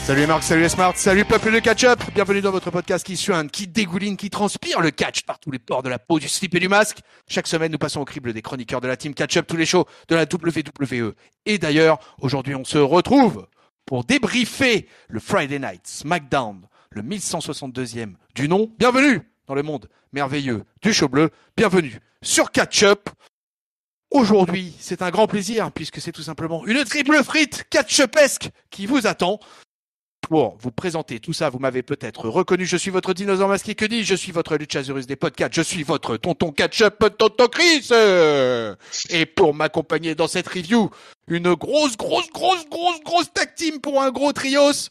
Salut Marc, salut Smart, salut peuple de catch-up. Bienvenue dans votre podcast qui suinte, qui dégouline, qui transpire le catch par tous les pores de la peau, du slip et du masque. Chaque semaine, nous passons au crible des chroniqueurs de la team catch-up, tous les shows de la WWE. Et d'ailleurs, aujourd'hui, on se retrouve pour débriefer le Friday Night SmackDown, le 1162e du nom. Bienvenue dans le monde merveilleux du show bleu. Bienvenue sur catch-up. Aujourd'hui, c'est un grand plaisir puisque c'est tout simplement une triple frite catch-upesque qui vous attend. Pour vous présenter tout ça, vous m'avez peut-être reconnu, je suis votre dinosaure masqué, que dis-je, je suis votre Luchasaurus des podcasts, je suis votre tonton catch-up, tonton Chris. Et pour m'accompagner dans cette review, une grosse tag team pour un gros trios.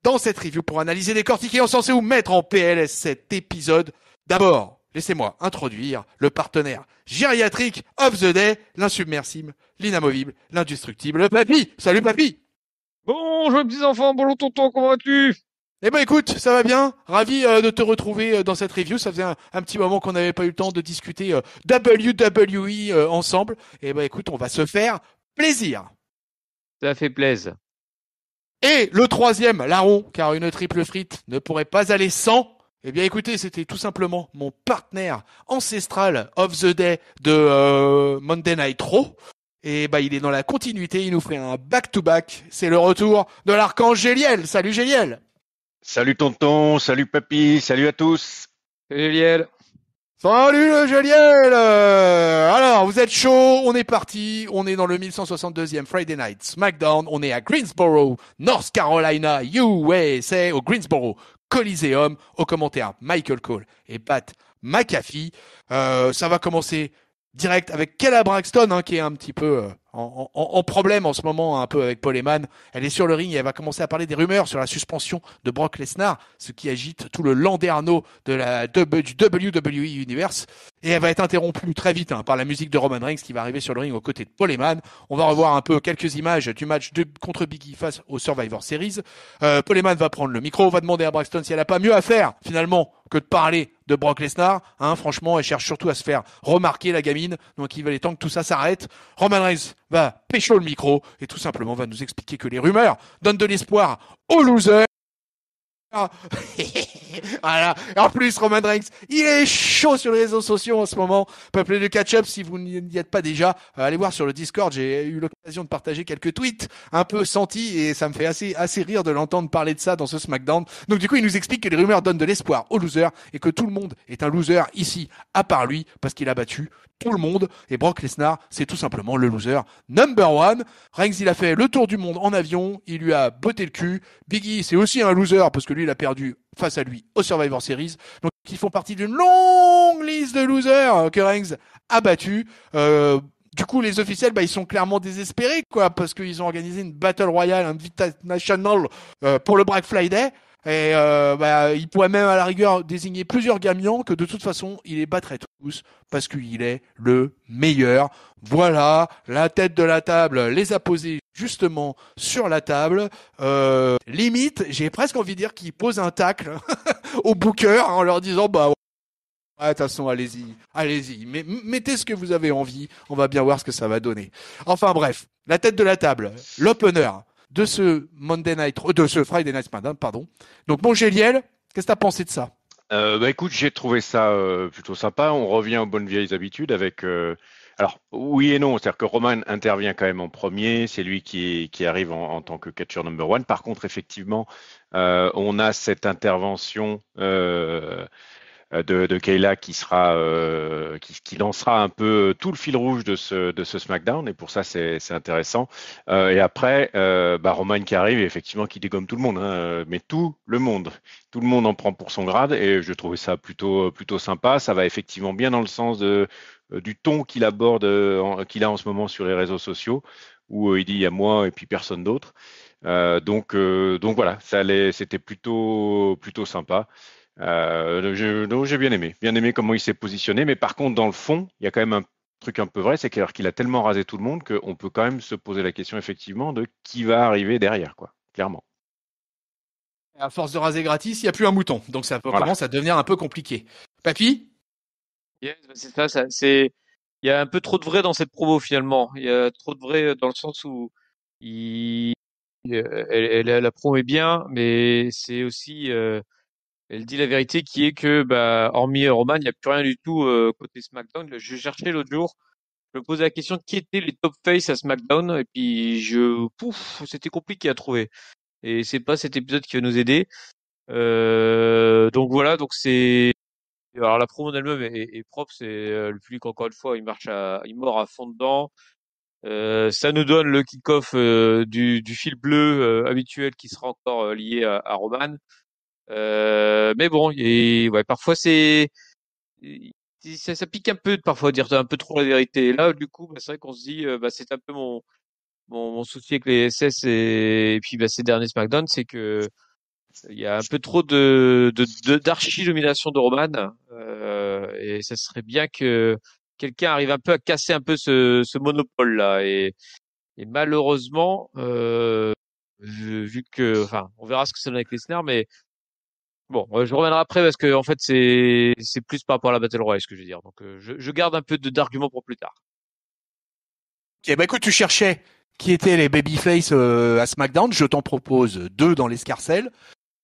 Dans cette review, pour analyser, décortiquer, encenser ou mettre en PLS cet épisode. D'abord, laissez-moi introduire le partenaire gériatrique of the day, l'insubmersible, l'inamovible, l'indestructible, le papy. Salut papy. Bonjour les petits enfants, bonjour tonton, comment vas-tu? Eh ben écoute, ça va bien. Ravi de te retrouver dans cette review. Ça faisait un petit moment qu'on n'avait pas eu le temps de discuter WWE ensemble. Eh ben écoute, on va se faire plaisir. Ça fait plaisir. Et le troisième, larron, car une triple frite ne pourrait pas aller sans. Eh bien écoutez, c'était tout simplement mon partenaire ancestral of the day de Monday Night Raw. Et bah il est dans la continuité, il nous fait un back-to-back. C'est le retour de l'archange Géliel. Salut Géliel. Salut tonton, salut papy, salut à tous. Salut Liel. Salut le Géliel. Alors vous êtes chaud, on est parti. On est dans le 1162e Friday Night SmackDown. On est à Greensboro, North Carolina, USA, au Greensboro Coliseum. Au commentaire, Michael Cole et Pat McAfee. Ça va commencer direct avec Kayla Braxton, qui est un petit peu en problème en ce moment, un peu avec Paul Heyman. Elle est sur le ring et elle va commencer à parler des rumeurs sur la suspension de Brock Lesnar, ce qui agite tout le landerneau de du WWE Universe. Et elle va être interrompue très vite par la musique de Roman Reigns qui va arriver sur le ring aux côtés de Paul Heyman. On va revoir un peu quelques images du match contre Big E face au Survivor Series. Paul Heyman va prendre le micro, va demander à Braxton si elle a pas mieux à faire finalement que de parler de Brock Lesnar. Franchement, elle cherche surtout à se faire remarquer, la gamine. Donc il va les temps que tout ça s'arrête. Roman Reigns va pécho le micro et tout simplement va nous expliquer que les rumeurs donnent de l'espoir aux losers. Voilà. Et en plus, Roman Reigns, il est chaud sur les réseaux sociaux en ce moment. Peuple de catch-up, si vous n'y êtes pas déjà, allez voir sur le Discord. J'ai eu l'occasion de partager quelques tweets un peu sentis et ça me fait assez rire de l'entendre parler de ça dans ce SmackDown. Donc du coup, il nous explique que les rumeurs donnent de l'espoir aux losers et que tout le monde est un loser ici, à part lui, parce qu'il a battu tout le monde. Et Brock Lesnar, c'est tout simplement le loser number one. Reigns, il a fait le tour du monde en avion. Il lui a botté le cul. Big E, c'est aussi un loser parce que lui, il a perdu face à lui au Survivor Series. Donc, ils font partie d'une longue liste de losers que Reigns a battu. Du coup, les officiels, ils sont clairement désespérés, parce qu'ils ont organisé une Battle Royale, un Invitational pour le Black Friday. Et il pourrait même à la rigueur désigner plusieurs gagnants que de toute façon il les battrait tous parce qu'il est le meilleur. Voilà, la tête de la table les a posés justement sur la table. Limite, j'ai presque envie de dire qu'il pose un tacle au booker en leur disant ouais, de toute façon, allez-y, mettez ce que vous avez envie, on va bien voir ce que ça va donner. Enfin bref, la tête de la table, l'opener de ce de ce Friday Night SmackDown, pardon. Donc mon Géliel, qu'est-ce que t'as pensé de ça? Écoute, j'ai trouvé ça plutôt sympa. On revient aux bonnes vieilles habitudes avec. Alors oui et non, c'est-à-dire que Roman intervient quand même en premier. C'est lui qui arrive en tant que catcher number one. Par contre, effectivement, on a cette intervention. De Kayla qui sera qui lancera un peu tout le fil rouge de ce SmackDown, et pour ça c'est intéressant. Et après Roman qui arrive et effectivement qui dégomme tout le monde, mais tout le monde en prend pour son grade, et je trouvais ça plutôt sympa. Ça va effectivement bien dans le sens du ton qu'il aborde, qu'il a en ce moment sur les réseaux sociaux, où il dit il y a moi et puis personne d'autre. Donc voilà, c'était plutôt sympa. Donc j'ai bien aimé comment il s'est positionné, mais par contre dans le fond, il y a quand même un truc un peu vrai, c'est qu'il a tellement rasé tout le monde qu'on peut quand même se poser la question effectivement de qui va arriver derrière, clairement. À force de raser gratis, il n'y a plus un mouton, donc ça Voilà. commence à devenir un peu compliqué. Papy? Yes, c'est ça, il y a un peu trop de vrai dans cette promo finalement. Il y a trop de vrai dans le sens où il la promet bien, mais c'est aussi, elle dit la vérité qui est que, bah, hormis Roman, il n'y a plus rien du tout côté SmackDown. Je cherchais l'autre jour, je me posais la question qui étaient les top face à SmackDown, et puis c'était compliqué à trouver. Et c'est pas cet épisode qui va nous aider. Donc voilà, donc c'est alors la promo d'elle-même est propre, c'est le public encore une fois, il mord à fond dedans. Ça nous donne le kick-off du fil bleu habituel qui sera encore lié à Roman. Mais bon, ouais, parfois ça pique un peu de parfois dire un peu trop la vérité. Et là, du coup, bah, c'est vrai qu'on se dit, bah, c'est un peu mon souci avec les SS et puis bah, ces derniers SmackDown, c'est que il y a un peu trop d'archi-domination de Roman, et ça serait bien que quelqu'un arrive un peu à casser un peu ce monopole-là. Et malheureusement, vu que, enfin, on verra ce que ça donne avec Lesnar, mais bon, je reviendrai après parce que en fait, c'est plus par rapport à la Battle Royale, ce que je veux dire. Donc, je garde un peu d'arguments pour plus tard. Ok, bah écoute, tu cherchais qui étaient les babyface à SmackDown. Je t'en propose deux dans l'escarcelle.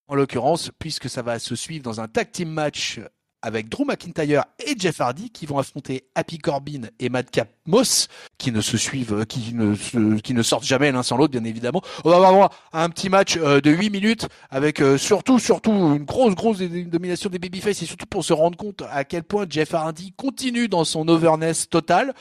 En l'occurrence, puisque ça va se suivre dans un tag team match avec Drew McIntyre et Jeff Hardy qui vont affronter Happy Corbin et Madcap Moss qui ne se suivent, qui ne sortent jamais l'un sans l'autre, bien évidemment. On va avoir un petit match de 8 minutes avec surtout une grosse domination des babyface et surtout pour se rendre compte à quel point Jeff Hardy continue dans son overness total.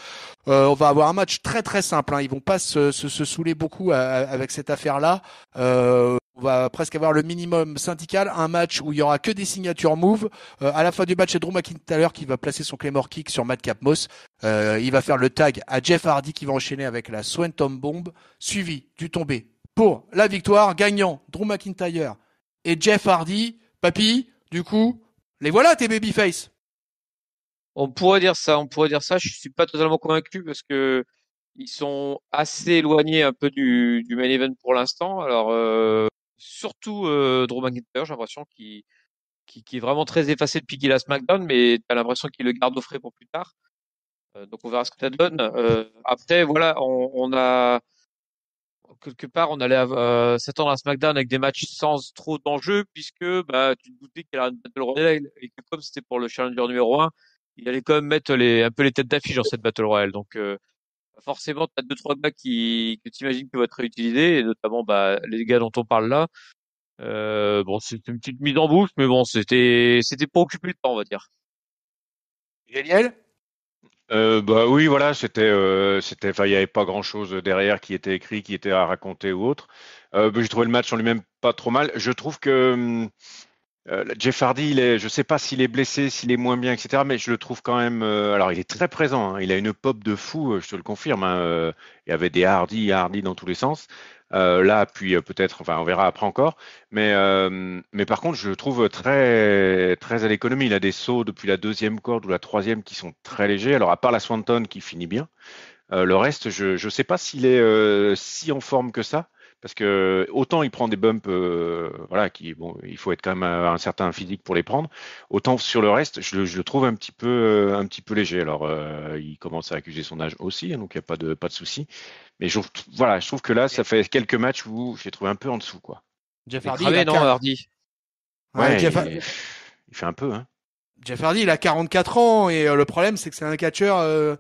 On va avoir un match très très simple, hein. Ils vont pas se saouler beaucoup avec cette affaire-là. On va presque avoir le minimum syndical, un match où il y aura que des signatures moves. À la fin du match, c'est Drew McIntyre qui va placer son Claymore Kick sur Madcap Moss. Il va faire le tag à Jeff Hardy qui va enchaîner avec la Swanton Bomb, suivi du tombé pour la victoire, gagnant Drew McIntyre et Jeff Hardy. Papy, du coup, les voilà tes babyface. On pourrait dire ça, on pourrait dire ça. Je suis pas totalement convaincu parce que ils sont assez éloignés un peu du main event pour l'instant. Alors, surtout Drew McIntyre, j'ai l'impression qu'il est vraiment très effacé depuis qu'il a SmackDown, mais t'as l'impression qu'il le garde au frais pour plus tard. Donc on verra ce que ça donne. Après, voilà, on a quelque part, on allait s'attendre à SmackDown avec des matchs sans trop d'enjeux, puisque bah tu te doutais qu'il y aurait une Battle Royale et que comme c'était pour le challenger numéro 1, il allait quand même mettre un peu les têtes d'affiche dans cette Battle Royale. Donc forcément, tu as deux trois gars que tu imagines qui vont être réutilisés, et notamment bah les gars dont on parle là. Bon, c'était une petite mise en bouche, mais bon, c'était pour occuper le temps, on va dire. Génial. Bah oui, voilà, enfin, il n'y avait pas grand-chose derrière qui était écrit, qui était à raconter ou autre. J'ai trouvé le match en lui-même pas trop mal. Je trouve que Jeff Hardy, je sais pas s'il est blessé, s'il est moins bien, etc. Mais je le trouve quand même. Alors, il est très présent, hein. Il a une pop de fou, je te le confirme, hein. Il y avait des Hardy dans tous les sens. Là, puis peut-être, enfin, on verra après encore. Mais par contre, je le trouve très, très à l'économie. Il a des sauts depuis la deuxième corde ou la troisième qui sont très légers. Alors, à part la Swanton qui finit bien, le reste, je ne sais pas s'il est si en forme que ça. Parce que autant il prend des bumps, voilà, bon, il faut être quand même un certain physique pour les prendre. Autant sur le reste, je le trouve un petit peu léger. Alors, il commence à accuser son âge aussi, hein, donc il n'y a pas de souci. Mais voilà, je trouve que là, ça fait quelques matchs où j'ai trouvé un peu en dessous, quoi. Jeff Mais Hardy, cramé, non, Hardy? Ouais, Ouais, il fait un peu, hein. Jeff Hardy, il a 44 ans et le problème, c'est que c'est un catcheur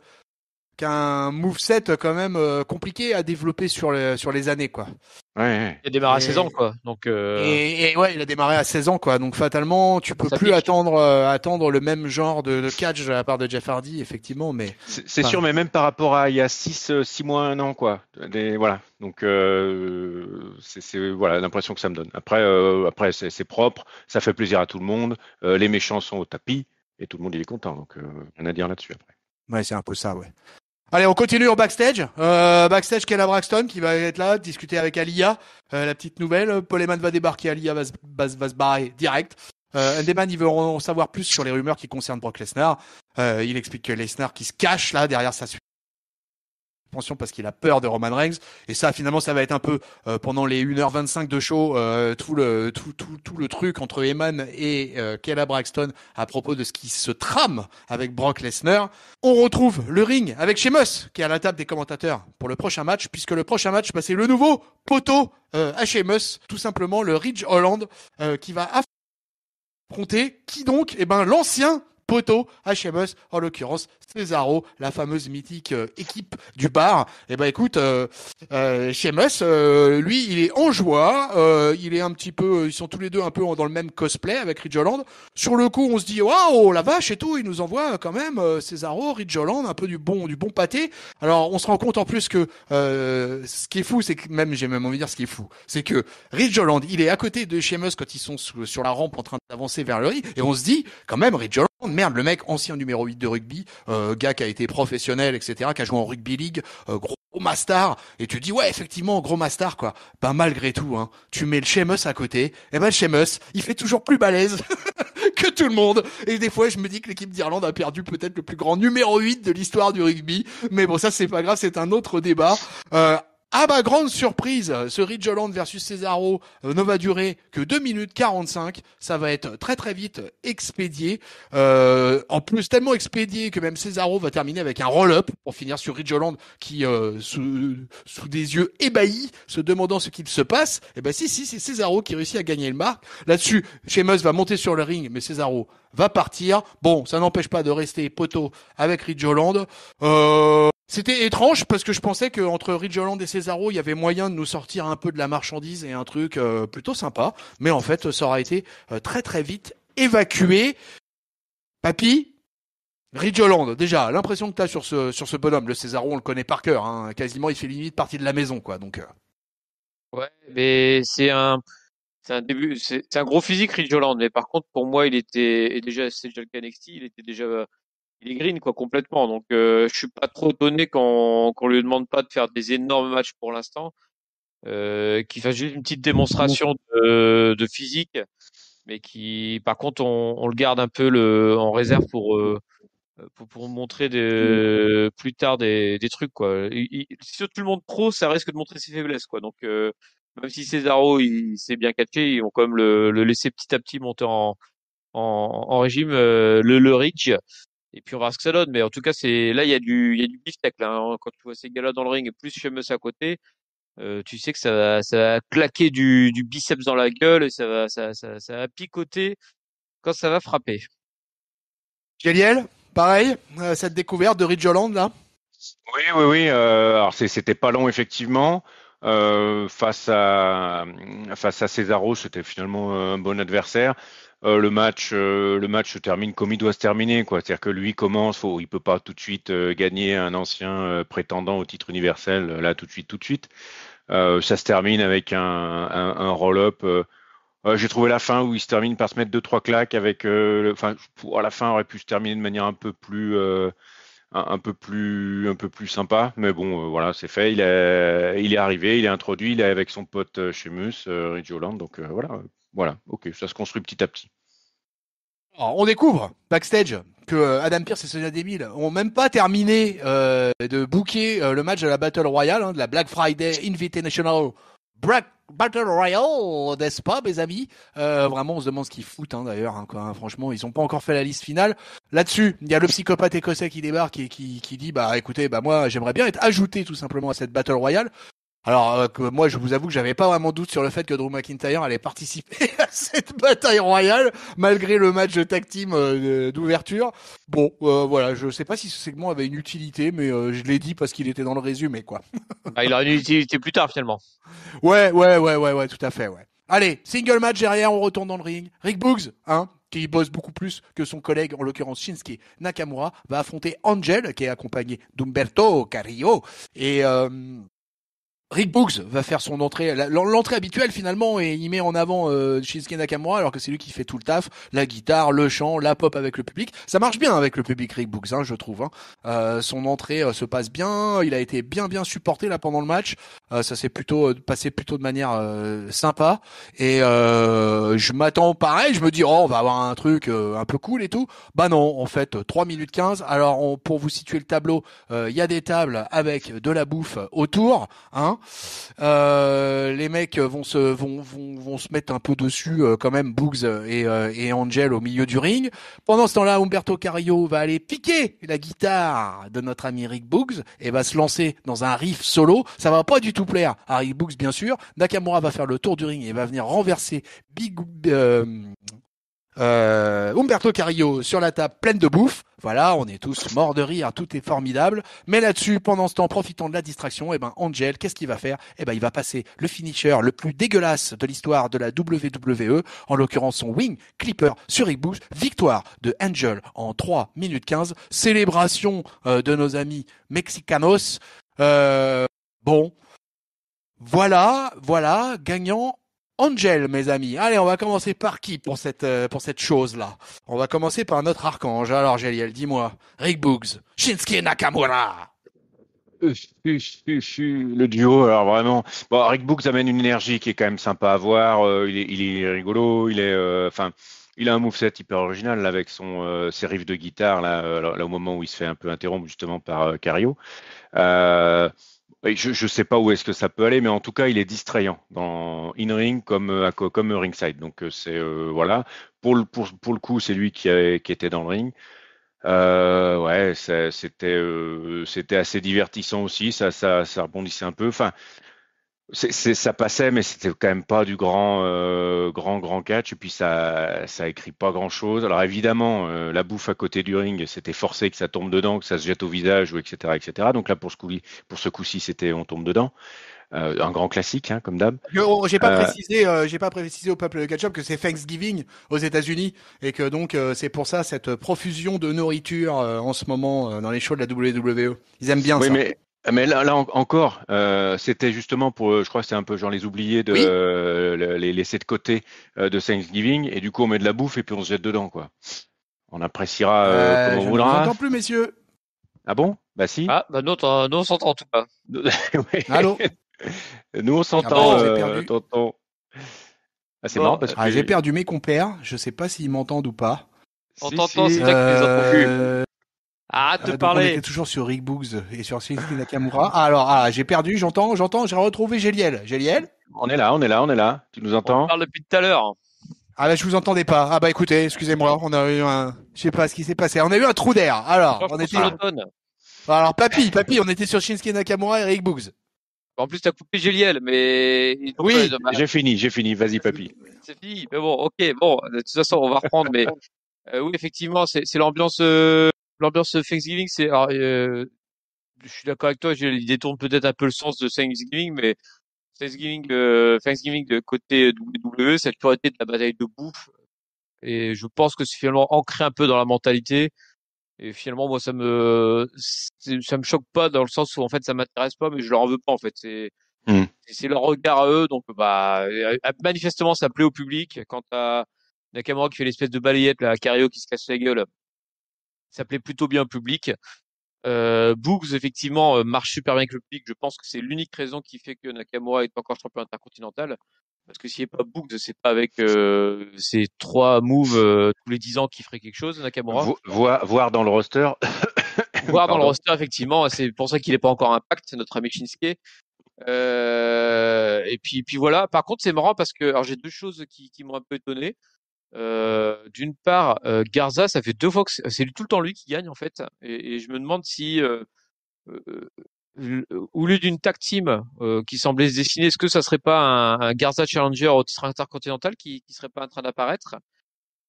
qui a un moveset quand même compliqué à développer sur les années, quoi. Ouais. Il a démarré à Et, 16 ans, quoi. Donc, et ouais, il a démarré à 16 ans, quoi. Donc fatalement, tu peux ça plus pique. attendre le même genre de catch de la part de Jeff Hardy, effectivement. Mais C'est enfin, sûr, mais même par rapport à il y a 6 mois, un an, quoi. Voilà. Donc, c'est voilà l'impression que ça me donne. Après c'est propre, ça fait plaisir à tout le monde. Les méchants sont au tapis et tout le monde il est content. Donc, rien à dire là-dessus après. ouais, c'est un peu ça, ouais. Allez, on continue au backstage. Backstage, Kayla Braxton qui va être là, discuter avec Aliyah. La petite nouvelle, Paul Heyman va débarquer, Aliyah va se barrer direct. Heyman, il veut en savoir plus sur les rumeurs qui concernent Brock Lesnar. Il explique que Lesnar qui se cache là derrière sa suite suspension parce qu'il a peur de Roman Reigns. Et ça, finalement, ça va être un peu pendant les 1h25 de show, tout le truc entre Heyman et Kayla Braxton à propos de ce qui se trame avec Brock Lesnar. On retrouve le ring avec Sheamus qui est à la table des commentateurs pour le prochain match, puisque le prochain match, c'est le nouveau poteau à Sheamus, tout simplement le Ridge Holland qui va affronter qui donc? L'ancien poteau à Sheamus, en l'occurrence Cesaro, la fameuse mythique équipe du bar. Écoute, Sheamus, lui, il est en joie, il est un petit peu, ils sont tous les deux un peu dans le même cosplay avec Ridge Holland. Sur le coup, on se dit, waouh, la vache et tout, il nous envoie quand même Cesaro, Ridge Holland, un peu du bon pâté. Alors, on se rend compte en plus que ce qui est fou, c'est que j'ai même envie de dire ce qui est fou, c'est que Ridge Holland, il est à côté de Sheamus quand ils sont sur la rampe en train d'avancer vers le ring, et on se dit, quand même, Ridge Holland, merde, le mec, ancien numéro 8 de rugby, gars qui a été professionnel, etc., qui a joué en rugby league, gros mastar, et tu te dis, ouais, effectivement, gros mastar, quoi. Malgré tout, hein, tu mets le Sheamus à côté, le Sheamus, il fait toujours plus balèze que tout le monde, et des fois, je me dis que l'équipe d'Irlande a perdu peut-être le plus grand numéro 8 de l'histoire du rugby, mais bon, ça, c'est pas grave, c'est un autre débat. À ma grande surprise, ce Ridge Holland versus Cesaro ne va durer que 2 minutes 45. Ça va être très très vite expédié. En plus, tellement expédié que même Cesaro va terminer avec un roll-up pour finir sur Ridge Holland qui, sous des yeux ébahis, se demandant ce qu'il se passe. Si, c'est Cesaro qui réussit à gagner le marque. Là-dessus, Sheamus va monter sur le ring, mais Cesaro va partir. Bon, ça n'empêche pas de rester poteau avec Ridge Holland. C'était étrange parce que je pensais qu'entre Ridge Holland et Cesaro, il y avait moyen de nous sortir un peu de la marchandise et un truc plutôt sympa. Mais en fait, ça aura été très très vite évacué. Papy, Ridge Holland, déjà, l'impression que t'as sur ce bonhomme, le Cesaro, on le connaît par cœur, hein. Quasiment, il fait limite partie de la maison, quoi. Donc. Ouais, mais c'est un début, c'est un gros physique, Ridge Holland. Mais par contre, pour moi, et déjà, c'est déjà le NXT, il est green, quoi, complètement. Donc, je suis pas trop étonné qu'on lui demande pas de faire des énormes matchs pour l'instant, qu'il fasse juste une petite démonstration de physique, mais qui, par contre, on le garde un peu en réserve pour montrer plus tard des trucs, quoi. Si tout le monde trop, ça risque de montrer ses faiblesses, quoi. Donc, même si Cesaro, il s'est bien catché, ils vont quand même le laisser petit à petit monter en régime, le Ridge. Et puis on va voir ce que ça donne. Mais en tout cas, là, il y a du beefsteak, là, hein. Quand tu vois ces gars-là dans le ring et plus Sheamus à côté, tu sais que ça va claquer du biceps dans la gueule et ça va picoter quand ça va frapper. Géliel, pareil, cette découverte de Ridge Holland, là. Oui. Alors c'était pas long effectivement. Face à Cesaro, c'était finalement un bon adversaire. Le match se termine comme il doit se terminer, quoi. C'est-à-dire que lui commence, il peut pas tout de suite gagner un ancien prétendant au titre universel là tout de suite. Ça se termine avec un roll-up. J'ai trouvé la fin où il se termine par se mettre 2-3 claques avec. À la fin aurait pu se terminer de manière un peu plus sympa, mais bon, voilà, c'est fait. Il est arrivé, il est introduit, il est avec son pote Sheamus, Ridge Holland, donc voilà, ok, ça se construit petit à petit. Alors, on découvre backstage que Adam Pearce et Sonya Deville ont même pas terminé de booker le match de la Battle Royale, hein, de la Black Friday Invitational Battle Royale, n'est-ce pas, mes amis? Vraiment, on se demande ce qu'ils foutent, hein, d'ailleurs, hein, quoi, hein. Franchement, ils ont pas encore fait la liste finale. Là-dessus, il y a le psychopathe écossais qui débarque et qui dit, écoutez, moi, j'aimerais bien être ajouté tout simplement à cette Battle Royale. Alors que moi, je vous avoue que j'avais pas vraiment doute sur le fait que Drew McIntyre allait participer à cette bataille royale, malgré le match de tag team d'ouverture. Bon, voilà, je sais pas si ce segment avait une utilité, mais je l'ai dit parce qu'il était dans le résumé, quoi. Il aura une utilité plus tard, finalement. Ouais, tout à fait, ouais. Allez, single match derrière, on retourne dans le ring. Rick Boogs, hein, qui bosse beaucoup plus que son collègue, en l'occurrence Shinsuke Nakamura, va affronter Angel, qui est accompagné d'Umberto Carrillo. Et Rick Boogs va faire son entrée, l'entrée habituelle finalement, et il met en avant Shinsuke Nakamura alors que c'est lui qui fait tout le taf, la guitare, le chant, la pop avec le public. Ça marche bien avec le public Rick Boogs, je trouve. Son entrée se passe bien, il a été bien supporté là pendant le match. Ça s'est plutôt passé plutôt de manière sympa. Et je m'attends pareil, je me dis on va avoir un truc un peu cool et tout. Bah non, en fait 3 minutes 15. Alors pour vous situer le tableau, il y a des tables avec de la bouffe autour, hein. Les mecs vont se mettre un peu dessus quand même, Boogs et Angel au milieu du ring. Pendant ce temps-là, Humberto Carrillo va aller piquer la guitare de notre ami Rick Boogs et va se lancer dans un riff solo. Ça va pas du tout plaire à Rick Boogs, bien sûr. Nakamura va faire le tour du ring et va venir renverser Humberto Carrillo sur la table pleine de bouffe. Voilà, on est tous morts de rire, tout est formidable. Mais là-dessus, pendant ce temps, profitant de la distraction, Angel, qu'est-ce qu'il va faire? Il va passer le finisher le plus dégueulasse de l'histoire de la WWE, en l'occurrence son Wing Clipper sur Rick Boogs. Victoire de Angel en 3 minutes 15. Célébration de nos amis mexicanos. Bon, voilà, gagnant Angel, mes amis. Allez, on va commencer par qui pour cette chose-là? On va commencer par notre archange. Alors, Géliel, dis-moi. Rick Boogs, Shinsuke Nakamura. Le duo, alors vraiment. Bon, Rick Books amène une énergie qui est quand même sympa à voir. Il est rigolo. Il a un moveset hyper original là, avec ses riffs de guitare là, au moment où il se fait un peu interrompre justement par Cario. Je sais pas où est-ce que ça peut aller, mais en tout cas, il est distrayant dans in-ring comme ringside. Donc voilà. Pour le coup, c'est lui qui était dans le ring. Ouais, c'était assez divertissant aussi. Ça rebondissait un peu. Enfin, ça passait, mais c'était quand même pas du grand catch. Et puis ça écrit pas grand-chose. Alors évidemment, la bouffe à côté du ring, c'était forcé que ça tombe dedans, que ça se jette au visage, ou etc., etc. Donc là, pour ce coup-ci, c'était on tombe dedans. Un grand classique, hein, comme d'hab. J'ai pas précisé au peuple de Ketchup que c'est Thanksgiving aux États-Unis et que donc c'est pour ça cette profusion de nourriture en ce moment dans les shows de la WWE. Ils aiment bien Oui, ça. mais là encore, c'était justement pour, je crois que c'est un peu genre les oubliés Oui. les laisser de côté de Thanksgiving, et du coup on met de la bouffe et puis on se jette dedans, quoi. On appréciera comme on Je ne vous voudra. entends plus, messieurs. Ah bon? Bah si. Ah, bah nous, on s'entend en tout cas. Ouais. Allô? Nous on Ah s'entend, bon, j'ai perdu. tonton. Ah, c'est Bon, marrant parce J'ai que perdu mes compères. Je sais pas s'ils m'entendent ou pas. on si t'entend, c'est si. toi qui les entends plus. Euh, Arrête de donc on parler. était toujours sur Rick Boogs et sur Shinsuke Nakamura. J'ai perdu, j'entends, j'ai retrouvé Géliel. Géliel? On est là. Tu nous On te entends? parle depuis tout à l'heure. Je vous entendais pas. Écoutez, excusez-moi, on a eu je sais pas ce qui s'est passé. On a eu un trou d'air. Alors, Change on ton était, sonotone. alors, papy, on était sur Shinsuke Nakamura et Rick Boogs. En plus, t'as coupé Géliel, mais Oui. bah, J'ai fini. Vas-y, papy. c'est fini. Mais bon, ok, bon, de toute façon, on va reprendre. Mais oui, effectivement, c'est l'ambiance Thanksgiving. Je suis d'accord avec toi. Il détourne peut-être un peu le sens de Thanksgiving, mais Thanksgiving de côté WWE, ça a toujours été de la bataille de bouffe. Et je pense que c'est finalement ancré un peu dans la mentalité. Et finalement, moi, ça me choque pas dans le sens où en fait, ça m'intéresse pas, mais je leur en veux pas en fait. Hmm. C'est leur regard à eux, donc manifestement, ça plaît au public. Quand t'as Nakamura qui fait l'espèce de balayette, là, Cario qui se casse la gueule, ça plaît plutôt bien au public. Boogs, effectivement, marche super bien avec le public. Je pense que c'est l'unique raison qui fait que Nakamura est encore champion intercontinental. Parce que s'il n'y a pas Boogs, c'est pas avec ces 3 moves tous les 10 ans qui ferait quelque chose, Nakamura. Voir dans le roster. Voir dans le Pardon. roster, effectivement, c'est pour ça qu'il n'est pas encore Impact, c'est notre ami Shinsuke. Et puis voilà. Par contre, c'est marrant parce que alors j'ai deux choses qui m'ont un peu étonné. D'une part, Garza, ça fait 2 fois que c'est tout le temps lui qui gagne en fait, et je me demande si au lieu d'une tag team qui semblait se dessiner, est-ce que ça serait pas un Garza Challenger au titre intercontinental qui serait pas en train d'apparaître?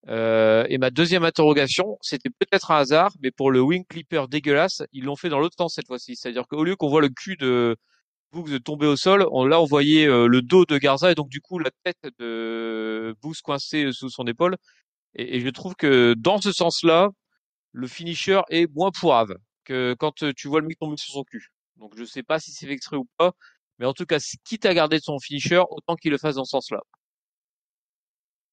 Et ma deuxième interrogation, c'était peut-être un hasard, mais pour le Wing Clipper dégueulasse, ils l'ont fait dans l'autre sens cette fois-ci. C'est-à-dire qu'au lieu qu'on voit le cul de Boogs tomber au sol, on voyait le dos de Garza et donc du coup la tête de Boogs coincée sous son épaule. Et je trouve que dans ce sens-là, le finisher est moins pourrave que quand tu vois le mec tomber sur son cul. Donc je sais pas si c'est fait exprès ou pas, Mais en tout cas, quitte à garder son finisher, autant qu'il le fasse dans ce sens-là.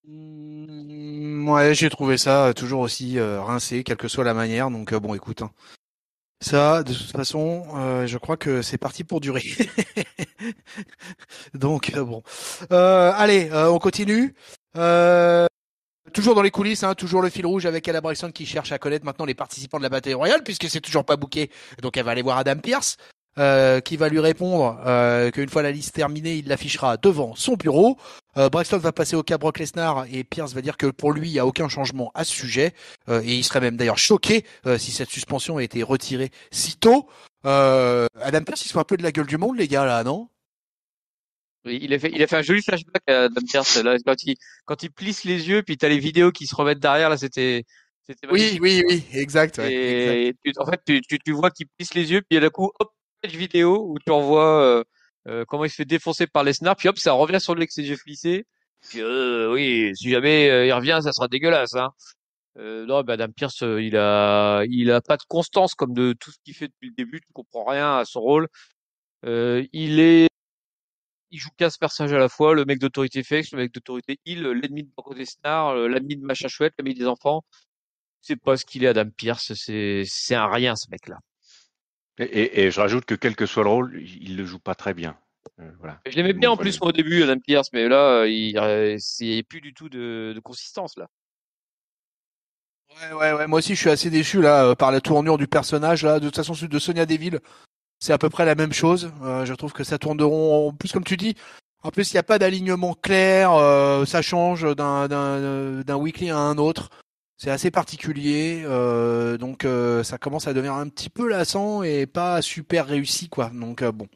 Ouais, j'ai trouvé ça toujours aussi rincé, quelle que soit la manière. Donc bon, écoute, hein. Ça, de toute façon, je crois que c'est parti pour durer. Donc bon, allez, on continue. Euh, Toujours dans les coulisses, hein, toujours le fil rouge avec Ella Braxton qui cherche à connaître maintenant les participants de la bataille royale puisque c'est toujours pas booké. Donc elle va aller voir Adam Pearce. Qui va lui répondre qu'une fois la liste terminée, il l'affichera devant son bureau. Braxton va passer au cas Brock Lesnar et Pierce va dire que pour lui, il n'y a aucun changement à ce sujet. Et il serait même d'ailleurs choqué si cette suspension a été retirée si tôt. Adam Pearce, il se fout un peu de la gueule du monde, les gars, là, non? Il a fait un joli flashback à Adam Pearce, là, quand il plisse les yeux, puis t'as les vidéos qui se remettent derrière, là, c'était Oui, magnifique. oui, oui, exact, ouais, exact. Et en fait, tu vois qu'il plisse les yeux, puis d'un coup, hop, une vidéo où tu revois comment il se fait défoncer par Lesnar, puis hop, ça revient sur le avec ses yeux plissés. Puis oui, si jamais il revient, ça sera dégueulasse, hein. Non, bah, Adam Pearce, il a pas de constance comme de tout ce qu'il fait depuis le début. Tu comprends rien à son rôle. Il joue 15 personnages à la fois, le mec d'autorité Fex, le mec d'autorité Hill, l'ennemi de Brock Lesnar, l'ami de Machin Chouette, l'ami des enfants. C'est pas ce qu'il est, Adam Pearce, c'est un rien, ce mec-là. Et je rajoute que quel que soit le rôle, il le joue pas très bien. Voilà. Je l'aimais C'est bien mon en point de plus vue. moi, au début, Adam Pearce, mais là, c'est plus du tout de consistance là. Ouais, ouais, ouais. Moi aussi, je suis assez déçu là par la tournure du personnage là. De toute façon, celui de Sonia Deville, c'est à peu près la même chose. Je trouve que ça tourne de rond. En plus, comme tu dis, en plus, il n'y a pas d'alignement clair. Ça change d'un weekly à un autre. C'est assez particulier. Donc, ça commence à devenir un petit peu lassant et pas super réussi, quoi. Donc, bon.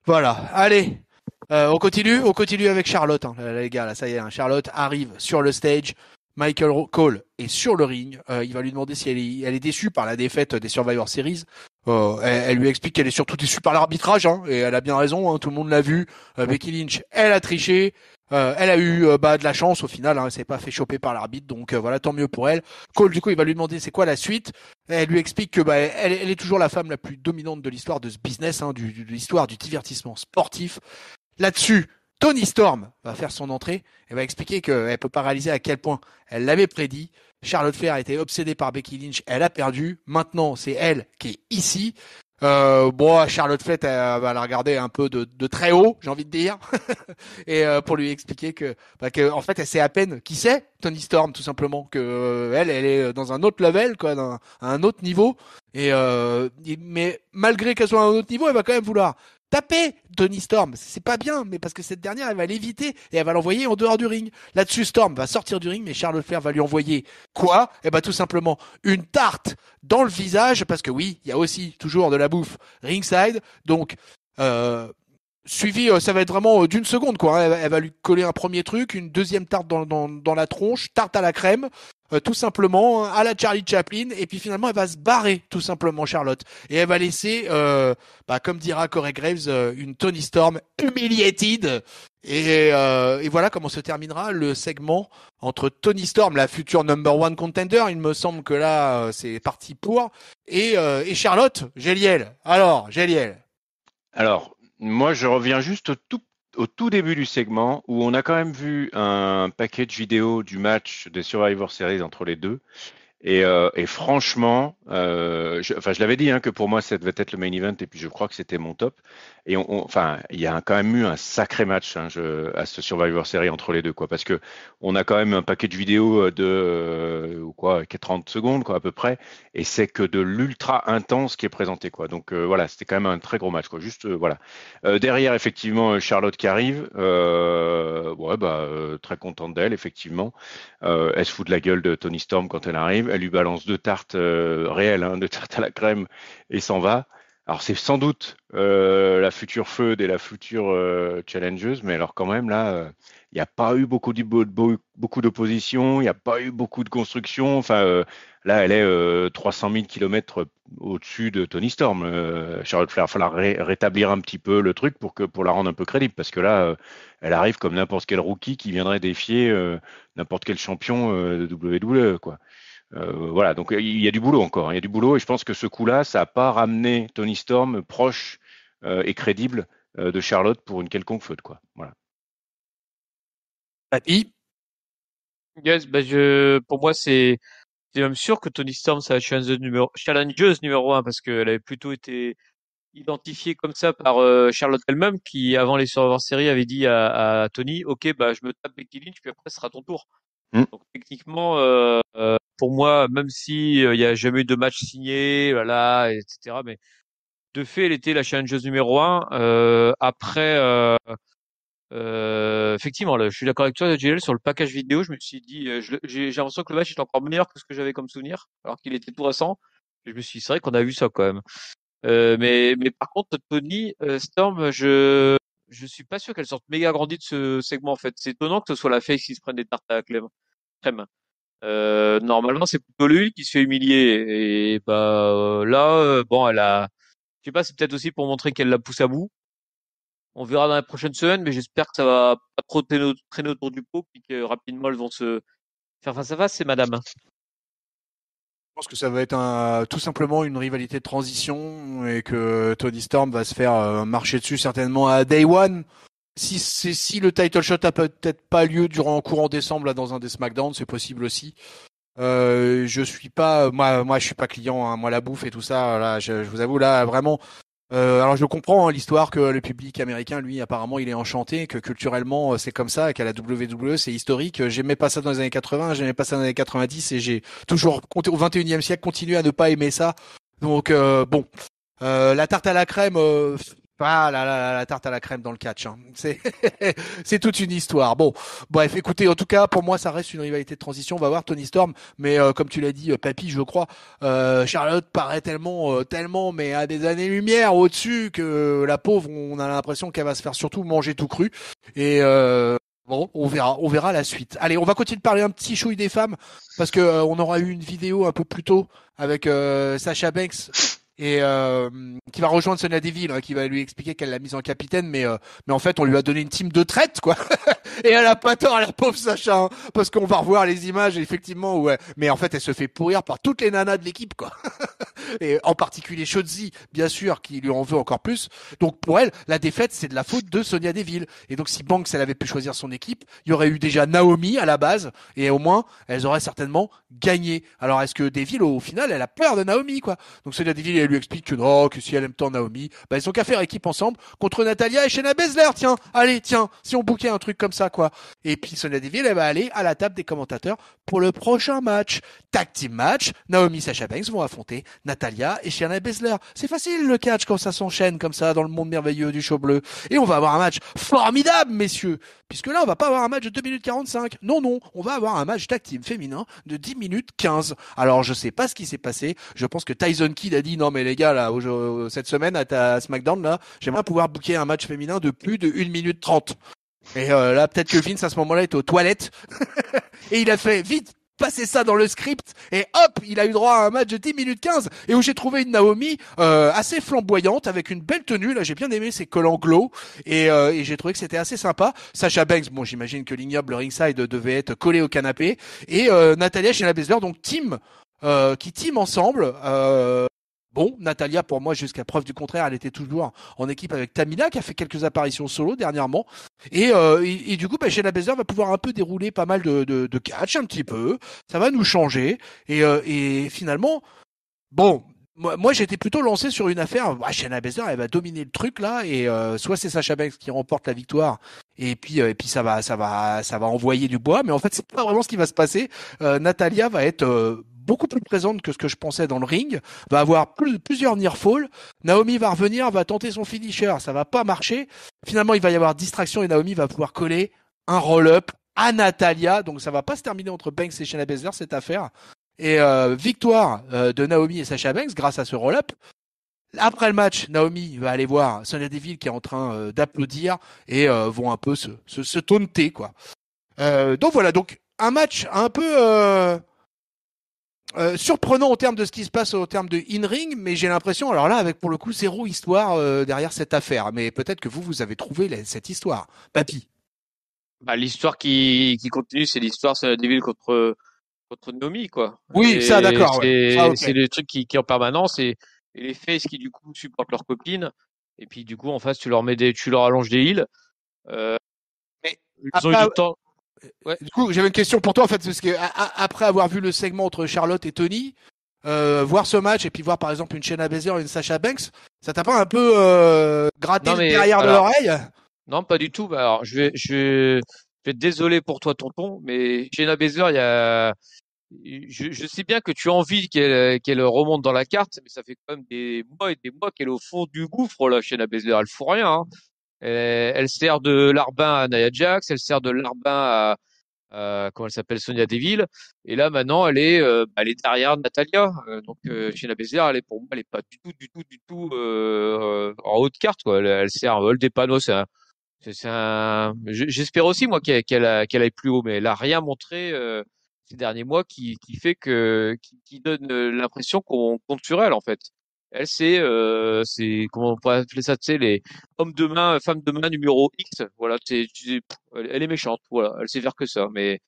Voilà. Allez. On continue avec Charlotte, hein, les gars. Là, ça y est, hein. Charlotte arrive sur le stage. Michael Cole est sur le ring. Il va lui demander si elle est déçue par la défaite des Survivor Series. Elle lui explique qu'elle est surtout déçue par l'arbitrage, hein, et elle a bien raison. Hein, tout le monde l'a vu. Becky Lynch, elle a triché. Elle a eu de la chance au final. Hein, elle s'est pas fait choper par l'arbitre, donc voilà, tant mieux pour elle. Cole, du coup, il va lui demander c'est quoi la suite. Elle lui explique que elle est toujours la femme la plus dominante de l'histoire de ce business, hein, de l'histoire du divertissement sportif. Là-dessus, Tony Storm va faire son entrée et va expliquer qu'elle peut pas réaliser à quel point elle l'avait prédit. Charlotte Flair était obsédée par Becky Lynch, elle a perdu. Maintenant, c'est elle qui est ici. Bon, Charlotte Flair va la regarder un peu de très haut, j'ai envie de dire, et pour lui expliquer que en fait, elle sait à peine qui c'est Tony Storm, tout simplement, que elle est dans un autre level, quoi, à un autre niveau. Mais malgré qu'elle soit à un autre niveau, elle va quand même vouloir taper Tony Storm. C'est pas bien, mais parce que cette dernière, elle va l'éviter et elle va l'envoyer en dehors du ring. Là-dessus, Storm va sortir du ring, mais Charlotte Flair va lui envoyer quoi? Eh ben, tout simplement une tarte dans le visage, parce que oui, il y a aussi toujours de la bouffe ringside. Donc, suivi, ça va être vraiment d'une seconde, quoi. Hein. Elle va lui coller un premier truc, une deuxième tarte dans la tronche, tarte à la crème, tout simplement, hein, à la Charlie Chaplin, et puis finalement, elle va se barrer, tout simplement, Charlotte. Et elle va laisser, comme dira Corey Graves, une Tony Storm humiliated. Et voilà comment se terminera le segment entre Tony Storm, la future number one contender, il me semble que là, c'est parti pour, et Charlotte, Géliel. Alors, Géliel. Alors, moi, je reviens juste au tout début du segment où on a quand même vu un package vidéo du match des Survivor Series entre les deux. Et franchement, je l'avais dit hein, que pour moi, ça devait être le main event et puis je crois que c'était mon top. Et enfin, il y a quand même eu un sacré match hein, à ce Survivor Series entre les deux, quoi, parce que on a quand même un paquet de vidéos de quoi, 30 secondes, quoi, à peu près, et c'est que de l'ultra intense qui est présenté, quoi. Donc voilà, c'était quand même un très gros match, quoi. Juste voilà. Derrière, effectivement, Charlotte qui arrive, ouais, très contente d'elle, effectivement. Elle se fout de la gueule de Tony Storm quand elle arrive. Elle lui balance deux tartes réelles, hein, deux tartes à la crème et s'en va. Alors c'est sans doute la future Feud et la future challengeuse, mais alors quand même là, il n'y a pas eu beaucoup d'opposition, il n'y a pas eu beaucoup de construction. Enfin là, elle est 300 000 kilomètres au-dessus de Tony Storm. Charlotte Flair, il va falloir rétablir un petit peu le truc pour la rendre un peu crédible, parce que là, elle arrive comme n'importe quel rookie qui viendrait défier n'importe quel champion de WWE, quoi. Voilà, donc il y a du boulot encore, hein, il y a du boulot et je pense que ce coup-là, ça n'a pas ramené Tony Storm proche et crédible de Charlotte pour une quelconque faute, quoi. Voilà. Papy. Yes, pour moi, c'est même sûr que Tony Storm, c'est la challengeuse numéro 1 parce qu'elle avait plutôt été identifiée comme ça par Charlotte elle-même qui, avant les Survivor Series, avait dit à Tony, OK, bah, je me tape Becky Lynch, puis après, ce sera ton tour. Mm. Donc, techniquement, pour moi, même si il y a jamais eu de match signé, voilà, etc., mais de fait, elle était la challengeuse numéro 1. Après, effectivement, là, je suis d'accord avec toi, JL, sur le package vidéo, je me suis dit, j'ai l'impression que le match est encore meilleur que ce que j'avais comme souvenir, alors qu'il était tout récent. Et je me suis dit, c'est vrai qu'on a vu ça quand même. Mais par contre, Tony Storm, je suis pas sûr qu'elle sorte méga grandie de ce segment en fait. C'est étonnant que ce soit la face qui se prenne des tartes à la crème. Normalement, c'est plutôt lui qui se fait humilier. Et bah là, bon, je sais pas, c'est peut-être aussi pour montrer qu'elle la pousse à bout. On verra dans la prochaine semaine, mais j'espère que ça va pas trop traîner autour du pot, puis que rapidement elles vont se faire face à face, c'est madame. Je pense que ça va être tout simplement une rivalité de transition et que Tony Storm va se faire marcher dessus certainement à Day One. Si le title shot a peut-être pas lieu durant courant décembre là dans un des SmackDown, c'est possible aussi. Je suis pas moi je suis pas client, hein. Moi la bouffe et tout ça là, je vous avoue là vraiment. Alors je comprends hein, l'histoire que le public américain, lui, apparemment, il est enchanté, que culturellement c'est comme ça, qu'à la WWE c'est historique. J'aimais pas ça dans les années 80, j'aimais pas ça dans les années 90, et j'ai toujours au 21e siècle continué à ne pas aimer ça. Donc bon, la tarte à la crème, la tarte à la crème dans le catch, hein. C'est c'est toute une histoire. Bon, bref, écoutez, en tout cas, pour moi, ça reste une rivalité de transition. On va voir Tony Storm, mais comme tu l'as dit, Papy, je crois, Charlotte paraît tellement, mais à des années-lumière au-dessus que la pauvre, on a l'impression qu'elle va se faire surtout manger tout cru. Et bon, on verra la suite. Allez, on va continuer de parler un petit chouille des femmes parce que on aura eu une vidéo un peu plus tôt avec Sasha Banks et qui va rejoindre Sonya Deville, hein, qui va lui expliquer qu'elle l'a mise en capitaine, mais en fait on lui a donné une team de traite, quoi. Et elle a pas tort, la pauvre Sacha, hein, parce qu'on va revoir les images effectivement, ouais. Mais en fait elle se fait pourrir par toutes les nanas de l'équipe, quoi. Et en particulier Shotzi, bien sûr, qui lui en veut encore plus. Donc pour elle, la défaite c'est de la faute de Sonya Deville. Et donc si Banks elle avait pu choisir son équipe, il y aurait eu déjà Naomi à la base, et au moins elles auraient certainement gagné. Alors est-ce que Deville au final elle a peur de Naomi, quoi? Donc Sonya Deville elle lui explique que non, que si elle aime tant Naomi, bah ils ont qu'à faire équipe ensemble contre Natalia et Shayna Baszler. Tiens, allez, tiens, si on bouquait un truc comme ça, quoi. Et puis Sonya Deville elle va aller à la table des commentateurs pour le prochain match. Tag team match, Naomi Sasha Banks vont affronter Natalia et Shayna Baszler. C'est facile le catch quand ça s'enchaîne comme ça dans le monde merveilleux du show bleu. Et on va avoir un match formidable, messieurs. Puisque là, on va pas avoir un match de 2 minutes 45. Non, on va avoir un match tag team féminin de 10 minutes 15. Alors, je sais pas ce qui s'est passé. Je pense que Tyson Kidd a dit, non, mais les gars, là, cette semaine, à ta SmackDown, là, j'aimerais pouvoir booker un match féminin de plus de 1 minute 30. Et là, peut-être que Vince, à ce moment-là, était aux toilettes. Et il a fait, vite, passer ça dans le script, et hop, il a eu droit à un match de 10 minutes 15, et où j'ai trouvé une Naomi assez flamboyante, avec une belle tenue. Là, j'ai bien aimé ses collants glow, et j'ai trouvé que c'était assez sympa. Sasha Banks, bon, j'imagine que l'ignoble ringside devait être collé au canapé, et Natalia et Shayna Baszler, donc qui team ensemble. Bon, Natalia, pour moi, jusqu'à preuve du contraire, elle était toujours en équipe avec Tamina, qui a fait quelques apparitions solo dernièrement. Et du coup, Shayna Baszler va pouvoir un peu dérouler pas mal de catch, un petit peu. Ça va nous changer. Et finalement, bon, moi j'étais plutôt lancé sur une affaire. Shayna Baszler, elle va dominer le truc là, et soit c'est Sasha Banks qui remporte la victoire, et puis ça va envoyer du bois. Mais en fait, c'est pas vraiment ce qui va se passer. Natalia va être beaucoup plus présente que ce que je pensais dans le ring, va avoir plusieurs near fall. Naomi va revenir, va tenter son finisher, ça va pas marcher. Finalement, il va y avoir distraction et Naomi va pouvoir coller un roll-up à Natalia. Donc ça va pas se terminer entre Banks et Shayna Baszler cette affaire. Et victoire de Naomi et Sasha Banks grâce à ce roll-up. Après le match, Naomi va aller voir Sonya Deville qui est en train d'applaudir et vont un peu se taunter, quoi. Donc voilà, donc un match un peu surprenant en termes de ce qui se passe au terme de in-ring, mais j'ai l'impression, alors là, avec pour le coup zéro histoire derrière cette affaire. Mais peut-être que vous avez trouvé cette histoire. Papy. Bah, l'histoire qui continue, c'est l'histoire, c'est la Deville contre Naomi, quoi. Oui, ça d'accord, ouais. Ça, ok. C'est le truc qui est en permanence et les faces qui du coup supportent leur copine Et puis du coup en face tu leur allonges des heals. Mais Ils ont eu après, du temps. Ouais. du coup, j'avais une question pour toi en fait, parce que après avoir vu le segment entre Charlotte et Tony, voir ce match et puis voir par exemple une Shayna Baszler et une Sasha Banks, ça t'a pas un peu gratté Non le mais derrière de alors l'oreille? non pas du tout. Bah, alors je vais être désolé pour toi tonton, mais Shayna Baszler il y a je sais bien que tu as envie qu'elle remonte dans la carte, mais ça fait quand même des mois et des mois qu'elle est au fond du gouffre là chez la Baszler. Elle fout rien. Hein. Elle sert de larbin à Nia Jax, elle sert de larbin comment elle s'appelle Sonya Deville. Et là maintenant elle est derrière Natalia. Donc chez la Baszler, pour moi elle est pas du tout en haute carte quoi. Elle sert un des panneaux. J'espère aussi moi qu'elle aille plus haut, mais elle a rien montré ces derniers mois qui fait qui donne l'impression qu'on compte sur elle en fait. Elle c'est comment on pourrait appeler ça, tu sais les hommes de main, femmes de main numéro X. Voilà, elle est méchante. Voilà, elle sait faire que ça. Mais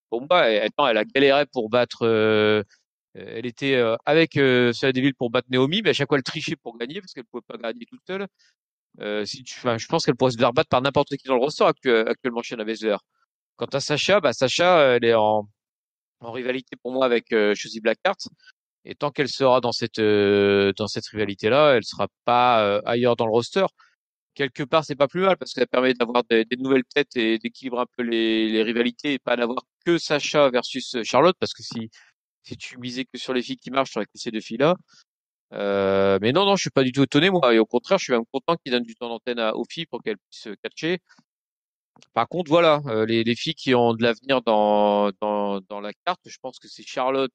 pour moi, attends, elle a galéré pour battre. Elle était avec Sonya Deville pour battre Naomi, mais à chaque fois elle trichait pour gagner parce qu'elle pouvait pas gagner toute seule. Enfin, je pense qu'elle pourrait se faire battre par n'importe qui dans le roster actuellement chez la Baszler. Quant à Sacha, Sacha, elle est en rivalité pour moi avec Shotzi Blackheart. Et tant qu'elle sera dans cette rivalité-là, elle sera pas ailleurs dans le roster. Quelque part, c'est pas plus mal parce que ça permet d'avoir des nouvelles têtes et d'équilibrer un peu les rivalités et pas d'avoir que Sacha versus Charlotte parce que si tu misais que sur les filles qui marchent, tu aurais que ces deux filles-là. Mais non, je suis pas du tout étonné, moi. Et au contraire, je suis même content qu'ils donnent du temps d'antenne aux filles pour qu'elles puissent catcher. Par contre, voilà, les filles qui ont de l'avenir dans la carte, je pense que c'est Charlotte,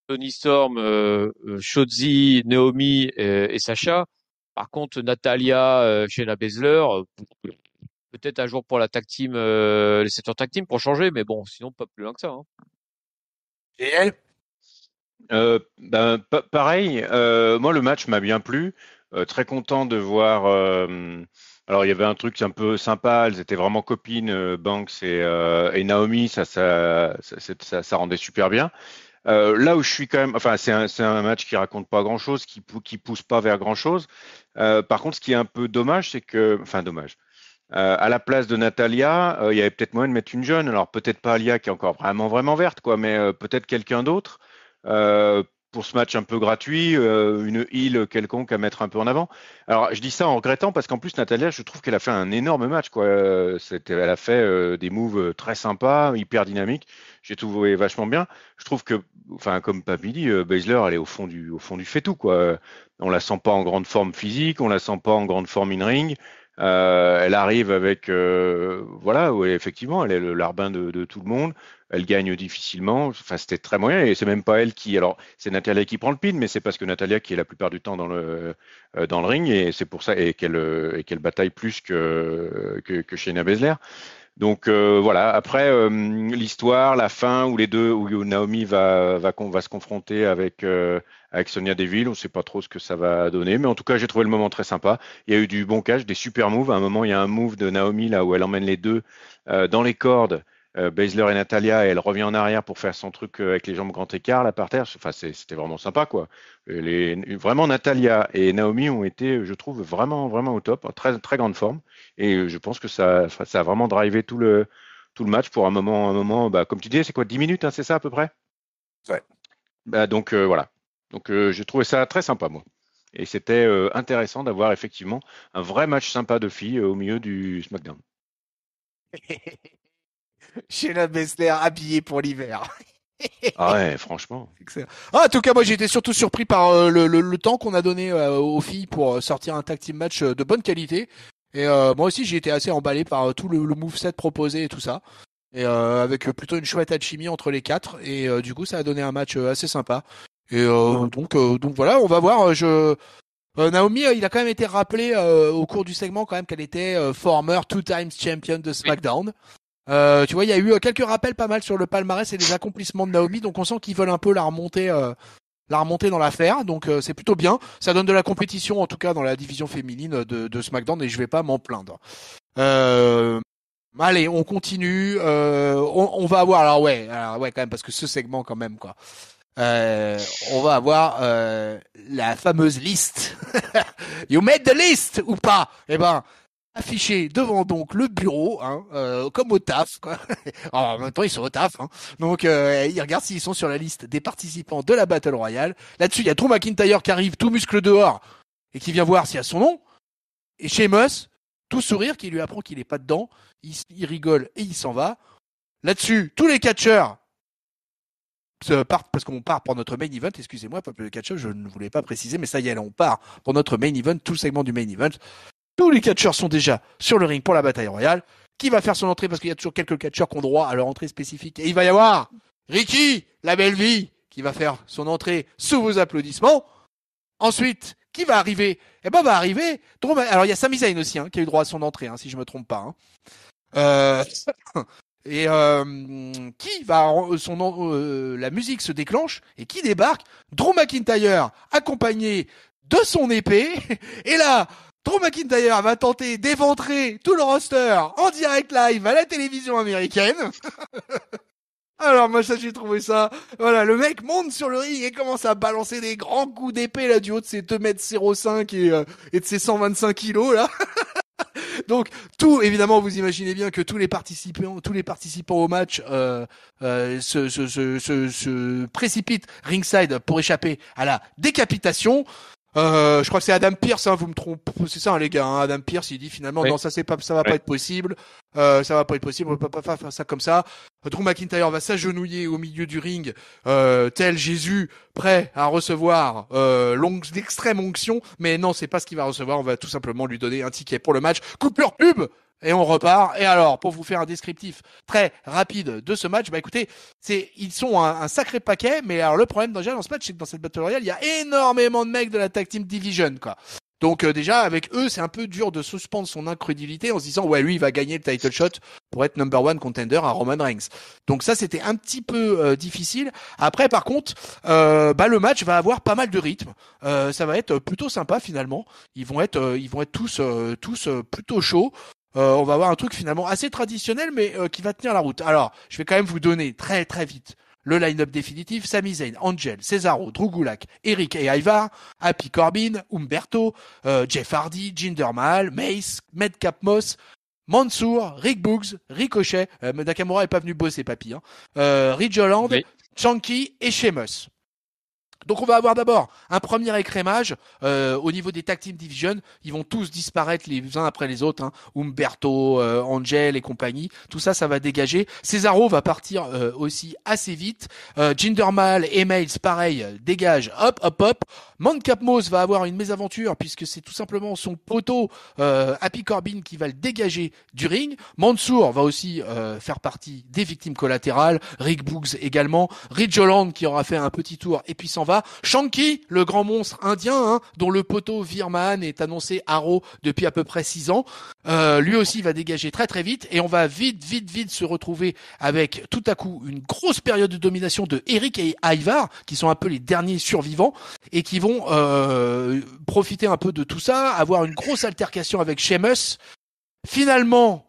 Toni Storm, Shotzi, Naomi et Sacha. Par contre, Natalia, Shayna Baszler, peut-être un jour pour la tag team, les ceintures tag team pour changer, mais bon, sinon pas plus loin que ça. Hein. Et elle? Pareil, moi le match m'a bien plu. Très content de voir. Alors il y avait un truc un peu sympa. Elles étaient vraiment copines, Banks et Naomi. Ça rendait super bien. Là où je suis quand même, enfin c'est un match qui raconte pas grand-chose, qui pousse pas vers grand-chose. Par contre, ce qui est un peu dommage, c'est que, enfin dommage. À la place de Natalia, il y avait peut-être moyen de mettre une jeune. Alors peut-être pas Alia qui est encore vraiment verte, quoi, mais peut-être quelqu'un d'autre euh, pour ce match un peu gratuit, une heal quelconque à mettre un peu en avant. Alors je dis ça en regrettant parce qu'en plus Natalia, je trouve qu'elle a fait un énorme match, quoi. Elle a fait des moves très sympas, hyper dynamiques. J'ai trouvé vachement bien. Je trouve que, enfin comme Papy dit, Baszler, elle est au fond du fait tout, quoi. On la sent pas en grande forme physique, on la sent pas en grande forme in ring. Elle arrive avec, voilà, où effectivement, elle est le larbin de tout le monde. Elle gagne difficilement. Enfin, c'était très moyen. Et c'est même pas elle qui. Alors, c'est Natalia qui prend le pin, mais c'est parce que Natalia qui est la plupart du temps dans le ring, et c'est pour ça et qu'elle bataille plus que Shayna Baszler. Donc voilà. Après l'histoire, la fin où les deux, où Naomi va se confronter avec Sonya Deville, on ne sait pas trop ce que ça va donner, mais en tout cas j'ai trouvé le moment très sympa. Il y a eu du bon catch, des super moves. À un moment il y a un move de Naomi là où elle emmène les deux dans les cordes. Baszler et Natalia, et elle revient en arrière pour faire son truc avec les jambes grand écart là par terre. Enfin, c'était vraiment sympa quoi. Vraiment Natalia et Naomi ont été, je trouve, vraiment au top, en très très grande forme. Et je pense que ça a vraiment drivé tout le match pour un moment, bah, comme tu disais, c'est quoi, 10 minutes, hein, c'est ça à peu près? Ouais. Bah, donc voilà. Donc j'ai trouvé ça très sympa, moi. Et c'était intéressant d'avoir effectivement un vrai match sympa de filles au milieu du SmackDown. Shayna Baszler habillée pour l'hiver. Ah ouais, franchement. Excellent. Ah, en tout cas, moi j'ai été surtout surpris par le temps qu'on a donné aux filles pour sortir un tag team match de bonne qualité. Et moi aussi j'ai été assez emballé par tout le moveset proposé et tout ça. Et avec plutôt une chouette alchimie entre les quatre. Et du coup ça a donné un match assez sympa. Et donc voilà, on va voir. Naomi, il a quand même été rappelé au cours du segment quand même qu'elle était former two times champion de Oui. SmackDown. Tu vois, il y a eu quelques rappels pas mal sur le palmarès et les accomplissements de Naomi, donc on sent qu'ils veulent un peu la remonter dans l'affaire, donc c'est plutôt bien. Ça donne de la compétition en tout cas dans la division féminine de SmackDown et je vais pas m'en plaindre. Allez, on continue. On va avoir alors ouais quand même parce que ce segment quand même quoi. on va avoir la fameuse liste. You made the list ou pas? Eh ben, affiché devant donc le bureau, hein, comme au taf, quoi. Alors, en même temps, ils sont au taf, hein. Donc, ils regardent s'ils sont sur la liste des participants de la Battle Royale. Là-dessus, il y a Drew McIntyre qui arrive, tout muscle dehors, et qui vient voir s'il y a son nom. Et Sheamus, tout sourire, qui lui apprend qu'il est pas dedans. Il rigole et il s'en va. Là-dessus, tous les catcheurs partent, parce qu'on part pour notre main event, excusez-moi, peuple de catcheurs, je ne voulais pas préciser, mais ça y est, là, on part pour notre main event, tout le segment du main event. Tous les catcheurs sont déjà sur le ring pour la bataille royale. Qui va faire son entrée, parce qu'il y a toujours quelques catcheurs qui ont droit à leur entrée spécifique. Et il va y avoir Ricky, la belle vie, qui va faire son entrée sous vos applaudissements. Ensuite, qui va arriver? Eh ben, va arriver alors, il y a Sami Zayn aussi, hein, qui a eu droit à son entrée, hein, si je me trompe pas. Hein. Et qui va la musique se déclenche et qui débarque? Drew McIntyre, accompagné de son épée. Et là, Drew McIntyre va tenter d'éventrer tout le roster en direct live à la télévision américaine. Alors moi ça j'ai trouvé ça, voilà, le mec monte sur le ring et commence à balancer des grands coups d'épée là du haut de ses 2,05 m et de ses 125 kilos là. Donc tout, évidemment, vous imaginez bien que tous les participants au match se précipitent ringside pour échapper à la décapitation. Je crois que c'est Adam Pearce, hein, vous me trompez, c'est ça, hein, les gars, hein, Adam Pearce, il dit finalement, non, ça va pas être possible, on peut pas faire ça comme ça. Drew McIntyre va s'agenouiller au milieu du ring, tel Jésus, prêt à recevoir, l'extrême onction, mais non, c'est pas ce qu'il va recevoir, on va tout simplement lui donner un ticket pour le match. Coupure pub! Et on repart. Et alors, pour vous faire un descriptif très rapide de ce match, bah écoutez, ils sont un sacré paquet, mais alors le problème déjà dans ce match, c'est que dans cette Battle Royale, il y a énormément de mecs de la Tag Team Division, quoi. Donc déjà, avec eux, c'est un peu dur de suspendre son incrédulité en se disant, ouais, lui, il va gagner le title shot pour être number one contender à Roman Reigns. Donc ça, c'était un petit peu difficile. Après, par contre, le match va avoir pas mal de rythme. Ça va être plutôt sympa finalement. Ils vont être tous plutôt chauds. On va avoir un truc finalement assez traditionnel, mais qui va tenir la route. Alors, je vais quand même vous donner très très vite le line-up définitif. Sami Zayn, Angel, Cesaro, Drew Gulak, Eric et Ivar, Happy Corbin, Humberto, Jeff Hardy, Jinder Mahal, Mace, Madcap Moss, Mansour, Rick Boogs, Ricochet, Nakamura est pas venu bosser, papy, hein, Ridge Holland, oui. Chunky et Sheamus. Donc on va avoir d'abord un premier écrémage au niveau des Tag Team Division. Ils vont tous disparaître les uns après les autres, hein. Humberto, Angel et compagnie. Tout ça, ça va dégager. Cesaro va partir aussi assez vite. Jinder Mahal et Miles, pareil, dégage. Hop. Madcap Moss va avoir une mésaventure puisque c'est tout simplement son poteau Happy Corbin qui va le dégager du ring. Mansour va aussi faire partie des victimes collatérales. Rick Boogs également. Ridge Holland qui aura fait un petit tour et puis s'en va. Shanky, le grand monstre indien, hein, dont le poteau Virman est annoncé à Raw depuis à peu près 6 ans. Lui aussi va dégager très très vite et on va vite se retrouver avec tout à coup une grosse période de domination de Eric et Ivar qui sont un peu les derniers survivants et qui vont profiter un peu de tout ça, avoir une grosse altercation avec Sheamus. Finalement,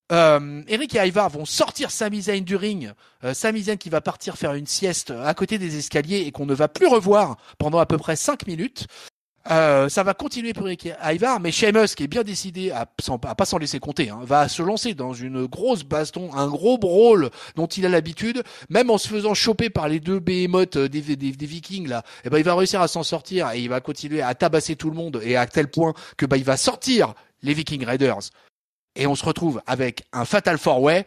Eric et Ivar vont sortir Sami Zayn du ring. Sami Zayn qui va partir faire une sieste à côté des escaliers et qu'on ne va plus revoir pendant à peu près 5 minutes. Ça va continuer pour Eric et Ivar, mais Sheamus, qui est bien décidé à pas s'en laisser compter, hein, va se lancer dans une grosse baston, un gros brawl dont il a l'habitude, même en se faisant choper par les deux behemoths des Vikings là. Et ben il va réussir à s'en sortir et il va continuer à tabasser tout le monde et à tel point que il va sortir les Viking Raiders. Et on se retrouve avec un Fatal 4-Way,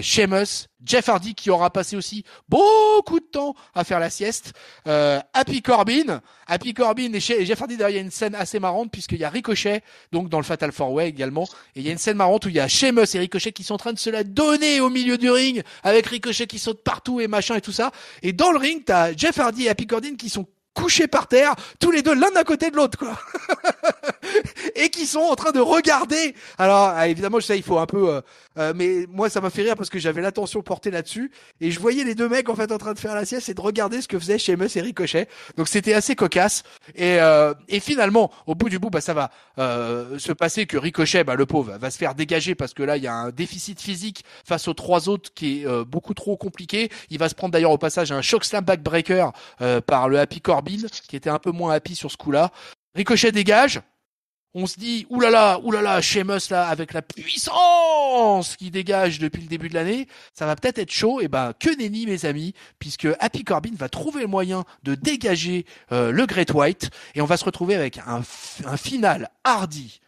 Sheamus, Jeff Hardy qui aura passé aussi beaucoup de temps à faire la sieste, Happy Corbin et Jeff Hardy. D'ailleurs, il y a une scène assez marrante puisqu'il y a Ricochet donc dans le Fatal 4-Way également, et il y a une scène marrante où il y a Sheamus et Ricochet qui sont en train de se la donner au milieu du ring avec Ricochet qui saute partout et machin et tout ça. Et dans le ring, t'as Jeff Hardy et Happy Corbin qui sont couchés par terre, tous les deux l'un à côté de l'autre, quoi. et qui sont en train de regarder. Alors évidemment, je sais, il faut un peu, mais moi ça m'a fait rire parce que j'avais l'attention portée là-dessus et je voyais les deux mecs en fait en train de faire la sieste et de regarder ce que faisait Sheamus et Ricochet. Donc c'était assez cocasse et finalement, au bout du bout, bah ça va se passer que Ricochet, bah le pauvre, va se faire dégager parce que là il y a un déficit physique face aux trois autres qui est beaucoup trop compliqué. Il va se prendre d'ailleurs au passage un choc slam backbreaker par le Happy Corbin qui était un peu moins happy sur ce coup-là. Ricochet dégage. On se dit, oulala, Sheamus là, avec la puissance qui dégage depuis le début de l'année, ça va peut-être être chaud. Et ben, que nenni mes amis, puisque Happy Corbin va trouver le moyen de dégager le Great White et on va se retrouver avec un final hardy.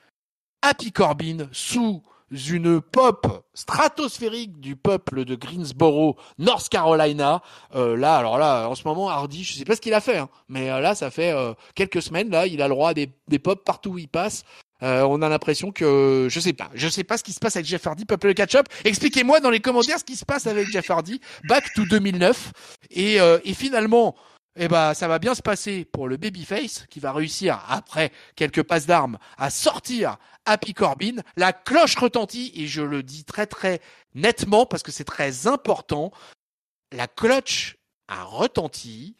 Happy Corbin sous une pop stratosphérique du peuple de Greensboro, North Carolina. Là, alors là, en ce moment, Hardy, je sais pas ce qu'il a fait, hein, mais là, ça fait quelques semaines, là, il a le droit à des pop partout où il passe. On a l'impression que je sais pas ce qui se passe avec Jeff Hardy, peuple de catch-up. Expliquez-moi dans les commentaires ce qui se passe avec Jeff Hardy, back to 2009, et finalement. Eh ben, ça va bien se passer pour le babyface qui va réussir après quelques passes d'armes à sortir Happy Corbin. La cloche retentit et je le dis très très nettement parce que c'est très important. La cloche a retenti.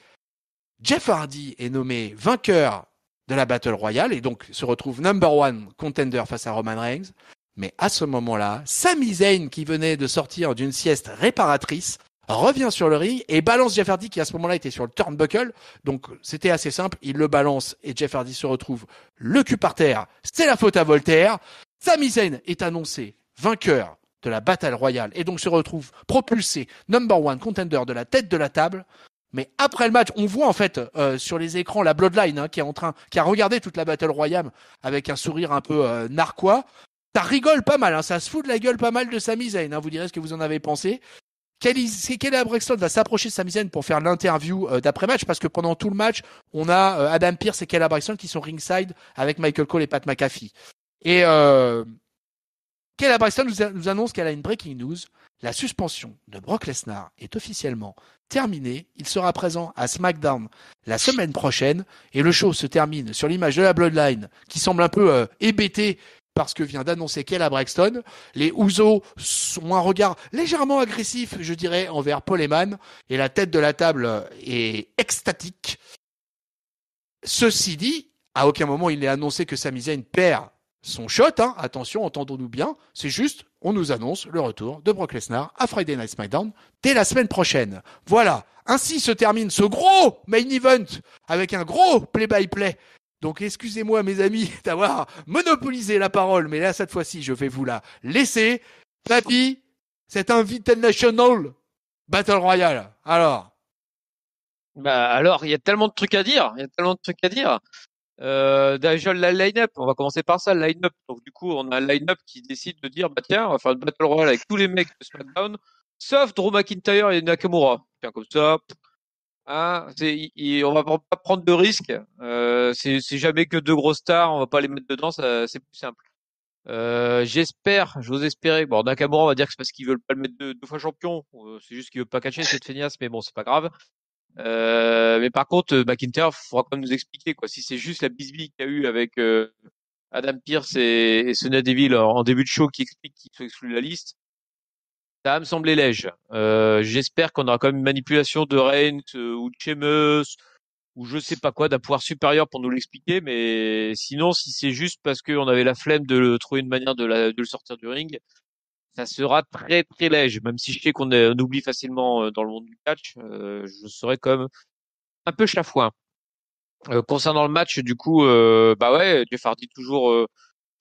Jeff Hardy est nommé vainqueur de la Battle Royale et donc se retrouve number one contender face à Roman Reigns. Mais à ce moment-là, Sami Zayn qui venait de sortir d'une sieste réparatrice revient sur le ring et balance Jeff Hardy qui à ce moment-là était sur le turnbuckle. Donc c'était assez simple, il le balance et Jeff Hardy se retrouve le cul par terre. C'est la faute à Voltaire. Sami Zayn est annoncé vainqueur de la Battle Royale et donc se retrouve propulsé number one contender de la tête de la table. Mais après le match, on voit en fait sur les écrans la Bloodline qui a regardé toute la Battle Royale avec un sourire un peu narquois. Ça rigole pas mal, hein, ça se fout de la gueule pas mal de Sami Zayn. Hein, vous direz ce que vous en avez pensé. Kelly Braxton va s'approcher de Sami Zayn pour faire l'interview d'après-match parce que pendant tout le match, on a Adam Pearce et Kelly Braxton qui sont ringside avec Michael Cole et Pat McAfee. Et Kelly Braxton nous annonce qu'elle a une breaking news. La suspension de Brock Lesnar est officiellement terminée. Il sera présent à SmackDown la semaine prochaine et le show se termine sur l'image de la Bloodline qui semble un peu hébété parce que vient d'annoncer Kelly Braxton. Les Usos ont un regard légèrement agressif, je dirais, envers Paul Heyman, et la tête de la table est extatique. Ceci dit, à aucun moment il n'est annoncé que Sami Zayn perd son shot, hein. Attention, entendons-nous bien, c'est juste, on nous annonce le retour de Brock Lesnar à Friday Night SmackDown dès la semaine prochaine. Voilà, ainsi se termine ce gros main event avec un gros play-by-play. Donc excusez-moi mes amis d'avoir monopolisé la parole, mais là cette fois-ci je vais vous la laisser. Papy, c'est un National Battle Royale. Alors. Bah alors, il y a tellement de trucs à dire. Déjà la line-up, on va commencer par ça, le line-up. Donc du coup, on a un line-up qui décide de dire, bah tiens, on va faire une Battle Royale avec tous les mecs de SmackDown, sauf Drew McIntyre et Nakamura. Tiens, comme ça. Hein, on va pas prendre de risques. C'est jamais que deux grosses stars, on va pas les mettre dedans, c'est plus simple. J'ose espérer. Bon, Nakamura, on va dire que c'est parce qu'ils veulent pas le mettre deux fois champion. C'est juste qu'il veut pas catcher cette feignasse, mais bon, c'est pas grave. Mais par contre, McIntyre, faudra quand même nous expliquer quoi. Si c'est juste la bisbille qu'il y a eu avec Adam Pearce et Sonya Deville en début de show qui explique qu'ils sont exclus de la liste. Ça va me sembler léger. J'espère qu'on aura quand même une manipulation de Reigns ou de Sheamus ou je sais pas quoi d'un pouvoir supérieur pour nous l'expliquer. Mais sinon, si c'est juste parce qu'on avait la flemme de trouver une manière de le sortir du ring, ça sera très très léger. Même si je sais on oublie facilement dans le monde du catch, je serai quand même un peu chafouin. Concernant le match, du coup, bah ouais, Jeff Hardy toujours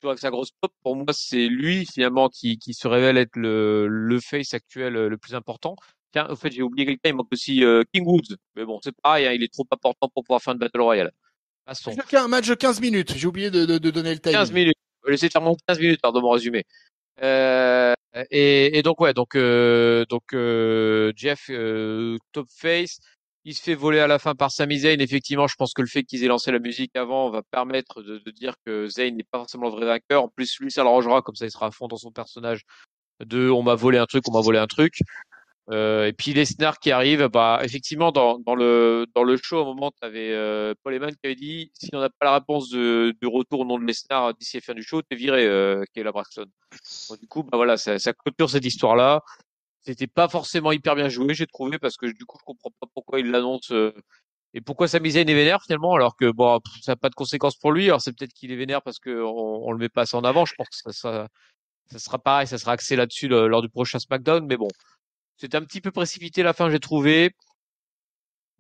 avec sa grosse pop, pour moi, c'est lui finalement qui se révèle être le face actuel le plus important. Tiens, au fait, j'ai oublié quelqu'un, il manque aussi King Woods. Mais bon, c'est pareil, hein, il est trop important pour pouvoir faire une Battle Royale. Passons. Un match de 15 minutes, j'ai oublié de donner le timing. 15 minutes. Je vais laisser faire mon 15 minutes de mon résumé. Et donc ouais, Jeff top face, il se fait voler à la fin par Sami Zayn. Effectivement, je pense que le fait qu'ils aient lancé la musique avant va permettre de dire que Zayn n'est pas forcément le vrai vainqueur. En plus, lui, ça l'arrangera, comme ça, il sera à fond dans son personnage de on m'a volé un truc. Et puis Lesnar qui arrive, bah effectivement dans le show, à un moment, tu avais Paul Heyman qui avait dit si on n'a pas la réponse de retour au nom de Lesnar d'ici la fin du show, t'es viré, Kayla Braxton. Bon, du coup, bah voilà, ça clôture cette histoire-là. C'était pas forcément hyper bien joué, j'ai trouvé, parce que du coup, je comprends pas pourquoi il l'annonce et pourquoi Sami Zayn est vénère finalement, alors que bon, ça n'a pas de conséquences pour lui. Alors c'est peut-être qu'il est vénère parce que on le met pas assez en avant. Je pense que ça sera pareil, ça sera axé là-dessus lors du prochain SmackDown. Mais bon, c'était un petit peu précipité la fin, j'ai trouvé.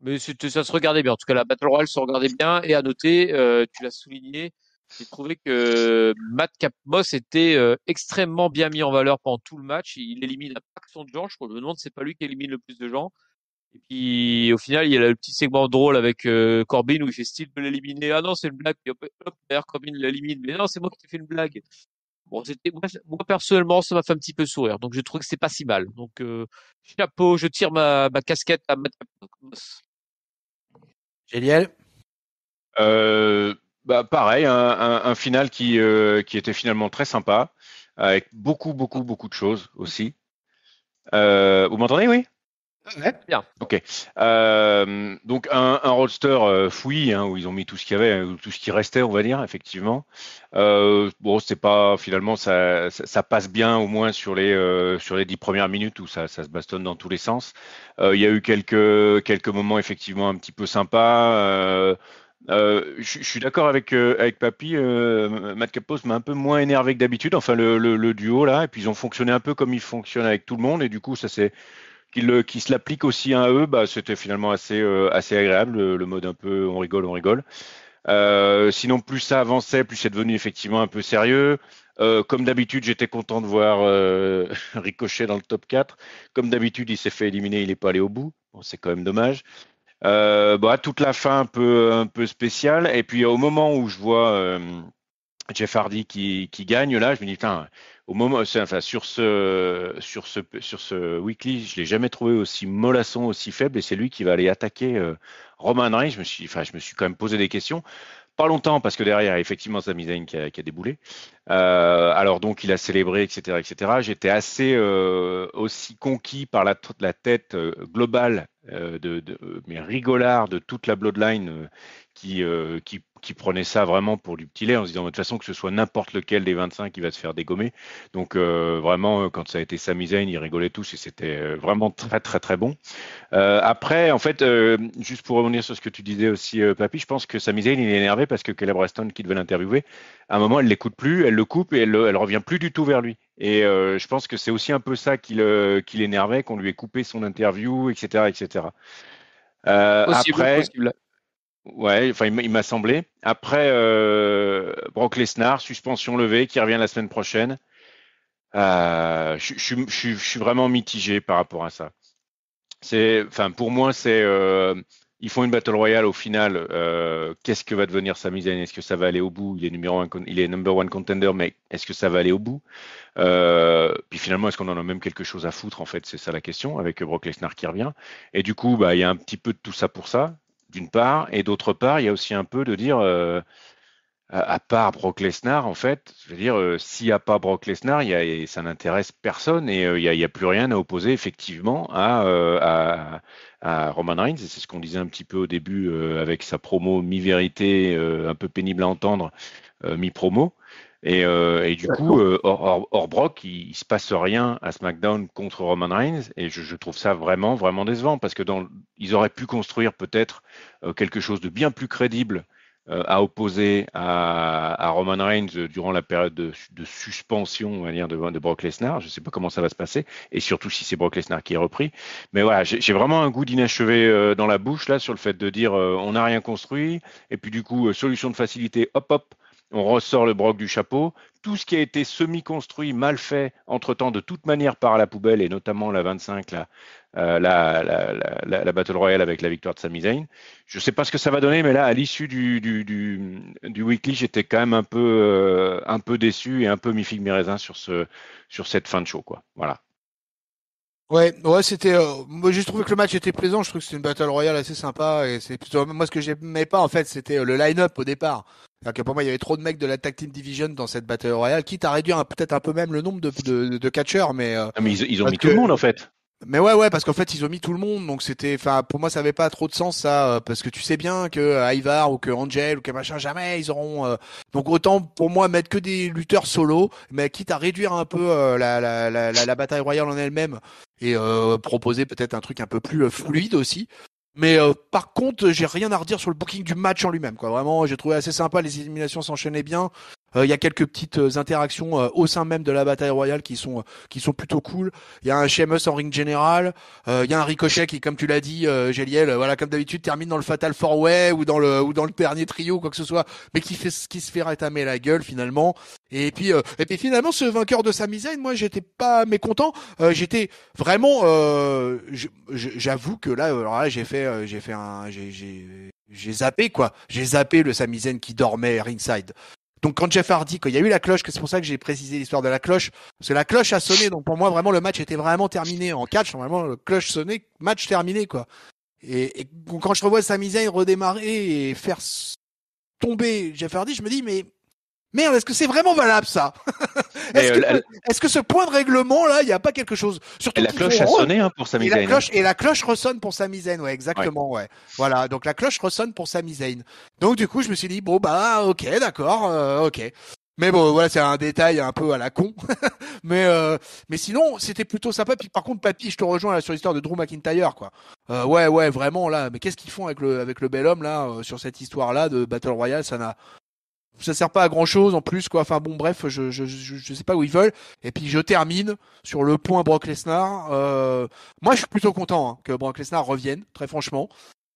Mais ça se regardait bien. En tout cas, la Battle Royale se regardait bien. Et à noter, tu l'as souligné, j'ai trouvé que Matt Capmos était extrêmement bien mis en valeur pendant tout le match. Il élimine un paquet de gens. Je me demande, c'est pas lui qui élimine le plus de gens. Et puis au final, il y a le petit segment drôle avec Corbin où il fait style de l'éliminer. Ah non, c'est une blague. Puis hop, d'ailleurs, Corbin l'élimine. Mais non, c'est moi qui t'ai fait une blague. Bon, moi personnellement, ça m'a fait un petit peu sourire. Donc je trouve que c'est pas si mal. Donc chapeau, je tire ma casquette à Matt Capmos. Génial. Bah pareil, un final qui était finalement très sympa, avec beaucoup de choses aussi. Vous m'entendez, oui? Ouais. Bien. Ok. Donc un roadster fouillis, hein, où ils ont mis tout ce qu'il y avait, tout ce qui restait, on va dire, effectivement. Bon, c'est pas finalement ça passe bien au moins sur les 10 premières minutes où ça se bastonne dans tous les sens. Il y a eu quelques moments effectivement un petit peu sympas. Je suis d'accord avec Papy. Matt Capos m'a un peu moins énervé que d'habitude. Enfin le duo là, et puis ils ont fonctionné un peu comme ils fonctionnent avec tout le monde, et du coup ça c'est qui se l'applique aussi à eux, bah, c'était finalement assez agréable, le mode un peu on rigole, on rigole. Sinon, plus ça avançait, plus c'est devenu effectivement un peu sérieux. Comme d'habitude, j'étais content de voir Ricochet dans le top 4. Comme d'habitude, il s'est fait éliminer, il n'est pas allé au bout. Bon, c'est quand même dommage. Bah, toute la fin un peu spéciale. Et puis au moment où je vois Jeff Hardy qui gagne là, je me dis putain, au moment, enfin sur ce weekly, je l'ai jamais trouvé aussi mollasson, aussi faible, et c'est lui qui va aller attaquer Roman Reigns. Je me suis quand même posé des questions. Pas longtemps parce que derrière, effectivement, Sami Zayn qui a déboulé. Alors donc, il a célébré, etc., etc. J'étais assez aussi conquis par la tête globale mais rigolard de toute la Bloodline qui prenait ça vraiment pour du petit lait en se disant de toute façon que ce soit n'importe lequel des 25 qui va se faire dégommer. Donc vraiment, quand ça a été Sami Zayn, ils rigolaient tous et c'était vraiment très très très bon. Après, en fait, juste pour revenir sur ce que tu disais aussi, Papy, je pense que Sami Zayn, il est énervé parce que Kelly Preston, qui devait l'interviewer, à un moment, elle l'écoute plus, elle le coupe et elle revient plus du tout vers lui. Et je pense que c'est aussi un peu ça qui l'énervait, qu'on lui ait coupé son interview, etc., etc. Possible, Après, possible. ouais, enfin, il m'a semblé. Après, Brock Lesnar, suspension levée, qui revient la semaine prochaine. Je suis vraiment mitigé par rapport à ça. Enfin, pour moi, ils font une battle royale au final. Qu'est-ce que va devenir Sami Zayn? Est-ce que ça va aller au bout? Il est il est number one contender, mais est-ce que ça va aller au bout? Puis finalement, est-ce qu'on en a même quelque chose à foutre? En fait, c'est ça la question, avec Brock Lesnar qui revient. Et du coup, bah, il y a un petit peu de tout ça pour ça, d'une part, et d'autre part, il y a aussi un peu de dire. À part Brock Lesnar, en fait, je veux dire, s'il n'y a pas Brock Lesnar, ça n'intéresse personne et il y a plus rien à opposer effectivement à Roman Reigns. Et c'est ce qu'on disait un petit peu au début avec sa promo mi-vérité, un peu pénible à entendre, mi-promo. Et du coup, hors Brock, il se passe rien à SmackDown contre Roman Reigns. Et je trouve ça vraiment, vraiment décevant parce que ils auraient pu construire peut-être quelque chose de bien plus crédible à opposer à Roman Reigns durant la période de suspension, on va dire, de Brock Lesnar. Je ne sais pas comment ça va se passer, et surtout si c'est Brock Lesnar qui est repris. Mais voilà, j'ai vraiment un goût d'inachevé dans la bouche là sur le fait de dire on n'a rien construit, et puis du coup solution de facilité, hop hop. On ressort le Brock du chapeau. Tout ce qui a été semi-construit, mal fait, entre-temps, de toute manière, part à la poubelle, et notamment la 25, la Battle Royale avec la victoire de Sami Zayn. Je ne sais pas ce que ça va donner, mais là, à l'issue du weekly, j'étais quand même un peu déçu et un peu mi-figue mi-raisin sur cette fin de show, quoi. Voilà. Ouais, c'était. Moi, j'ai trouvé que le match était plaisant. Je trouve que c'était une battle royale assez sympa. Et c'est plutôt. Moi, ce que j'aimais pas, en fait, c'était le line-up au départ. C'est-à-dire que pour moi, il y avait trop de mecs de la Tag Team Division dans cette battle royale, quitte à réduire peut-être un peu même le nombre de catcheurs, mais Ah, mais ils ont parce mis tout le que monde, en fait. Mais ouais, parce qu'en fait, ils ont mis tout le monde, donc c'était, enfin, pour moi, ça avait pas trop de sens, ça, parce que tu sais bien que Ivar ou que Angel ou que machin, jamais ils auront. Donc autant pour moi mettre que des lutteurs solo, mais quitte à réduire un peu la bataille royale en elle-même et proposer peut-être un truc un peu plus fluide aussi. Mais par contre, j'ai rien à redire sur le booking du match en lui-même, quoi. Vraiment, j'ai trouvé assez sympa, les éliminations s'enchaînaient bien. Il y a quelques petites interactions au sein même de la bataille royale qui sont plutôt cool. Il y a un Sheamus en ring général. Il y a un Ricochet qui, comme tu l'as dit, Géliel, voilà, comme d'habitude, termine dans le Fatal 4-Way ou dans le dernier trio, quoi que ce soit, mais qui se fait rétamer la gueule finalement. Et puis finalement, ce vainqueur de Sami Zayn, moi, j'étais pas mécontent. J'étais vraiment, j'avoue que là, alors là, j'ai zappé quoi. J'ai zappé le Sami Zayn qui dormait ringside. Donc quand Jeff Hardy, quand il y a eu la cloche, que c'est pour ça que j'ai précisé l'histoire de la cloche, parce que la cloche a sonné, donc pour moi vraiment le match était vraiment terminé en catch, vraiment le cloche sonnait, match terminé quoi. Et quand je revois Sami Zayn redémarrer et faire tomber Jeff Hardy, je me dis mais merde, est-ce que c'est vraiment valable ça? Mais Est-ce que ce point de règlement là, il n'y a pas quelque chose? Surtout la qu'ils cloche font a sonné hein, pour Sami Zayn. et la cloche ressonne pour Sami Zayn, ouais, exactement, ouais. Voilà, donc la cloche ressonne pour Sami Zayn. Donc du coup, je me suis dit bon bah ok, d'accord, ok. Mais bon, voilà, c'est un détail un peu à la con. mais mais sinon, c'était plutôt sympa. Puis par contre, Papy, je te rejoins là sur l'histoire de Drew McIntyre, quoi. Ouais, vraiment là. Mais qu'est-ce qu'ils font avec le bel homme là sur cette histoire là de Battle Royale? Ça sert pas à grand chose en plus quoi. Enfin bon bref, je sais pas où ils veulent. Et puis je termine sur le point Brock Lesnar. Moi je suis plutôt content hein, que Brock Lesnar revienne, très franchement.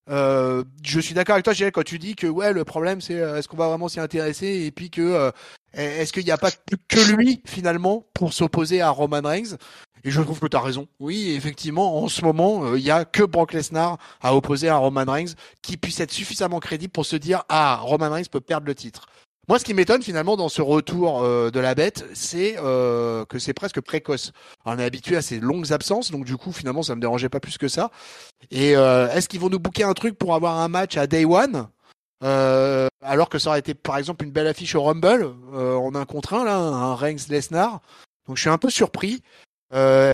Je suis d'accord avec toi, Gilles, quand tu dis que ouais le problème c'est est-ce qu'on va vraiment s'y intéresser et puis que est-ce qu'il n'y a pas que lui finalement pour s'opposer à Roman Reigns. Et je trouve que tu as raison. Oui, effectivement, en ce moment, il y a que Brock Lesnar à opposer à Roman Reigns qui puisse être suffisamment crédible pour se dire ah Roman Reigns peut perdre le titre. Moi, ce qui m'étonne finalement dans ce retour de la bête, c'est que c'est presque précoce. On est habitué à ces longues absences, donc du coup, finalement, ça me dérangeait pas plus que ça. Et est-ce qu'ils vont nous booker un truc pour avoir un match à Day One alors que ça aurait été par exemple une belle affiche au Rumble en un contre un là, un Reigns Lesnar. Donc je suis un peu surpris. Euh,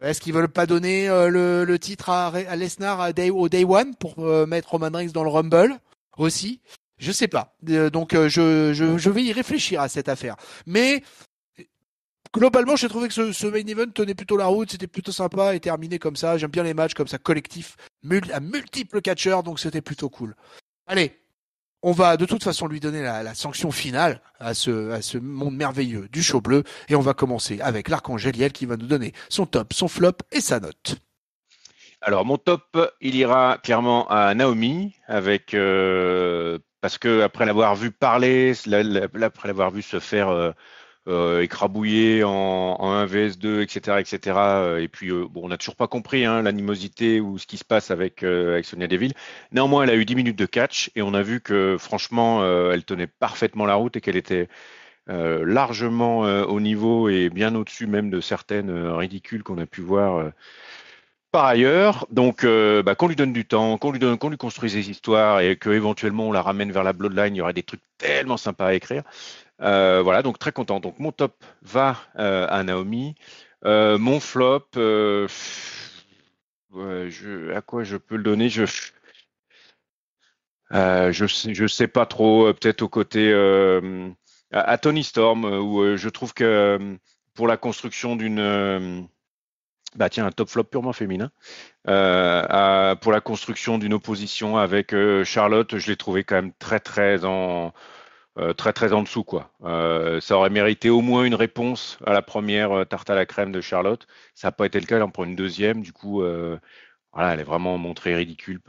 Est-ce qu'ils veulent pas donner le titre à Lesnar au Day One pour mettre Roman Reigns dans le Rumble aussi? Je sais pas. Donc je vais y réfléchir à cette affaire. Mais globalement, j'ai trouvé que ce main event tenait plutôt la route, c'était plutôt sympa et terminé comme ça. J'aime bien les matchs comme ça collectifs, à multiples catcheurs, donc c'était plutôt cool. Allez, on va de toute façon lui donner la sanction finale à ce monde merveilleux du show bleu et on va commencer avec l'Archange Liel qui va nous donner son top, son flop et sa note. Alors mon top, il ira clairement à Naomi avec parce que après l'avoir vu parler, après l'avoir vu se faire écrabouiller en 1 vs 2, etc., etc. Et puis bon, on n'a toujours pas compris hein, l'animosité ou ce qui se passe avec Sonya Deville. Néanmoins, elle a eu 10 minutes de catch et on a vu que franchement, elle tenait parfaitement la route et qu'elle était largement au niveau et bien au-dessus même de certaines ridicules qu'on a pu voir. Par ailleurs, donc qu'on lui donne du temps, qu'on lui construise des histoires et qu'éventuellement on la ramène vers la Bloodline, il y aurait des trucs tellement sympas à écrire. Voilà, donc très content. Donc mon top va à Naomi. Mon flop, à quoi je peux le donner? Je sais pas trop. Peut-être au côté à Tony Storm, où je trouve que pour la construction d'une bah tiens, un top flop purement féminin. Pour la construction d'une opposition avec Charlotte, je l'ai trouvé quand même très en dessous quoi. Ça aurait mérité au moins une réponse à la première tarte à la crème de Charlotte. Ça n'a pas été le cas, elle en prend une deuxième. Du coup, voilà, elle est vraiment montrée ridicule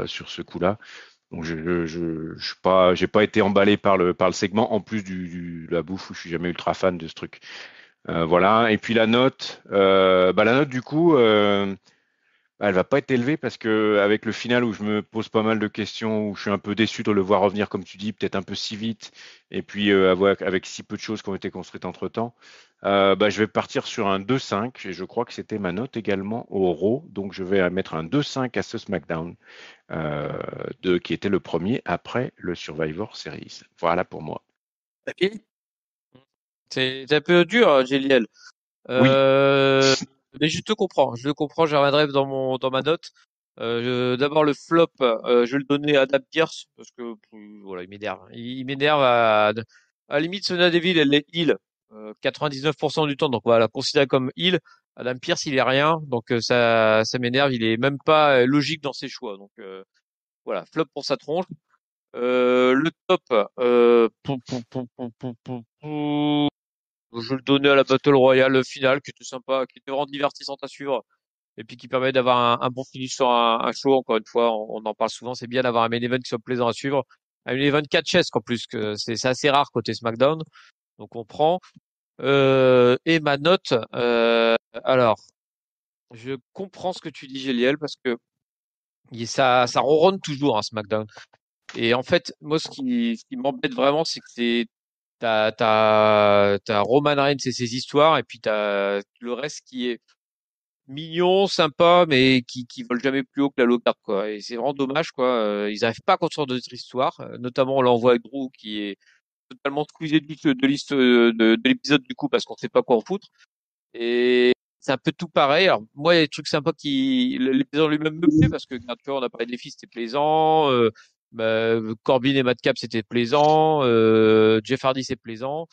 sur ce coup-là. Donc j'ai pas été emballé par le segment en plus de la bouffe où je suis jamais ultra fan de ce truc. Voilà. Et puis la note du coup. Elle va pas être élevée parce que avec le final où je me pose pas mal de questions, où je suis un peu déçu de le voir revenir, comme tu dis, peut-être un peu si vite, et puis avec si peu de choses qui ont été construites entre-temps, je vais partir sur un 2,5 et je crois que c'était ma note également au Raw, donc je vais mettre un 2,5 à ce SmackDown, qui était le premier après le Survivor Series. Voilà pour moi. C'est un peu dur, Géliel. Oui. Mais je te comprends, j'y reviendrai dans ma note. D'abord le flop, je vais le donner à Adam Pearce parce que voilà, il m'énerve. Il m'énerve à la limite Sonia Deville, elle est heal 99% du temps, donc voilà, considéré comme heal. Adam Pearce, il est rien, donc ça m'énerve. Il est même pas logique dans ses choix, donc voilà, flop pour sa tronche. Le top, je vais le donnais à la Battle Royale finale, qui était sympa, qui était vraiment divertissante à suivre, et puis qui permet d'avoir un bon finish sur un show. Encore une fois, on en parle souvent, c'est bien d'avoir un main event qui soit plaisant à suivre. Un main event 4 chaises, qu'en plus, que c'est assez rare côté SmackDown. Donc on prend. Et ma note, alors, je comprends ce que tu dis, Géliel, parce que ça ronronne toujours, hein, SmackDown. Et en fait, moi, ce qui m'embête vraiment, c'est que t'as Roman Reigns et ses histoires, et puis t'as le reste qui est mignon, sympa, mais qui vole jamais plus haut que la low-card, quoi. Et c'est vraiment dommage, quoi. Ils arrivent pas à construire d'autres histoires. Notamment, là, on voit avec Drew qui est totalement squeezé de l'épisode du coup parce qu'on sait pas quoi en foutre. Et c'est un peu tout pareil. Alors, moi, il y a des trucs sympas l'épisode lui-même me plaît parce que, tu vois, on a parlé des filles, c'était plaisant. Corbin et Madcap, c'était plaisant. Jeff Hardy, c'est plaisant.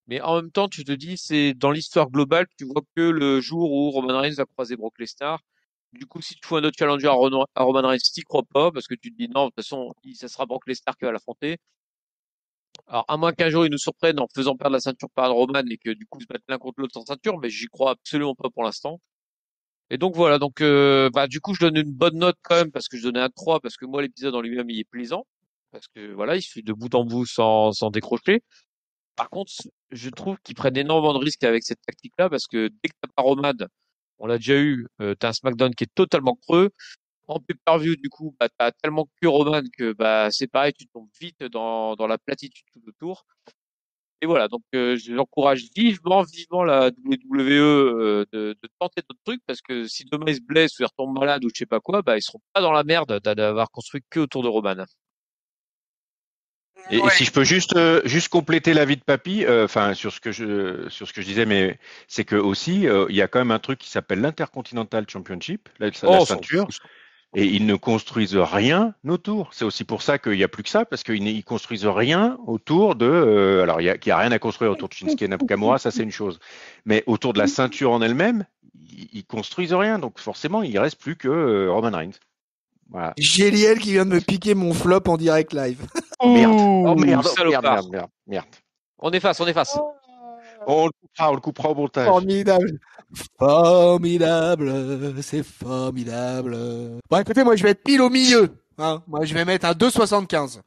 Mais en même temps, tu te dis, c'est dans l'histoire globale, tu vois que le jour où Roman Reigns va croiser Brock Lesnar. Du coup, si tu fais un autre challenger à Roman Reigns, t'y crois pas, parce que tu te dis, non, de toute façon, ça sera Brock Lesnar qui va l'affronter. Alors, à moins qu'un jour, ils nous surprennent en faisant perdre la ceinture par Roman et que, du coup, ils se battent l'un contre l'autre sans ceinture, mais j'y crois absolument pas pour l'instant. Et donc, voilà. Donc, du coup, je donne une bonne note quand même, parce que je donnais un 3 parce que moi, l'épisode en lui-même, il est plaisant. Parce que, voilà, il suit de bout en bout sans décrocher. Par contre, je trouve qu'ils prennent énormément de risques avec cette tactique-là parce que dès que t'as pas Roman, on l'a déjà eu, t'as un SmackDown qui est totalement creux. En pay-per-view, du coup, bah, t'as tellement que Roman que bah c'est pareil, tu tombes vite dans la platitude tout autour. Et voilà, donc j'encourage vivement la WWE de tenter d'autres trucs parce que si demain ils se blessent ou ils retombent malades ou je sais pas quoi, bah ils seront pas dans la merde d'avoir construit que autour de Roman. Et si je peux juste compléter l'avis de Papy, enfin sur ce que je disais, mais c'est que aussi il y a quand même un truc qui s'appelle l'Intercontinental Championship, la Oh, ceinture, et ils ne construisent rien autour. C'est aussi pour ça qu'il n'y a plus que ça, parce qu'ils ne construisent rien autour de. Alors qu'il y a rien à construire autour de Shinsuke Nakamura, ça c'est une chose, mais autour de la ceinture en elle-même, ils construisent rien. Donc forcément, il reste plus que Roman Reigns. Voilà. Géliel qui vient de me piquer mon flop en direct live. Merde. Oh Ouh, merde, salopard. merde. On efface. On le coupera au montage. Formidable. Formidable. C'est formidable. Bon, écoutez, moi, je vais être pile au milieu. Hein. Moi, je vais mettre un 2,75.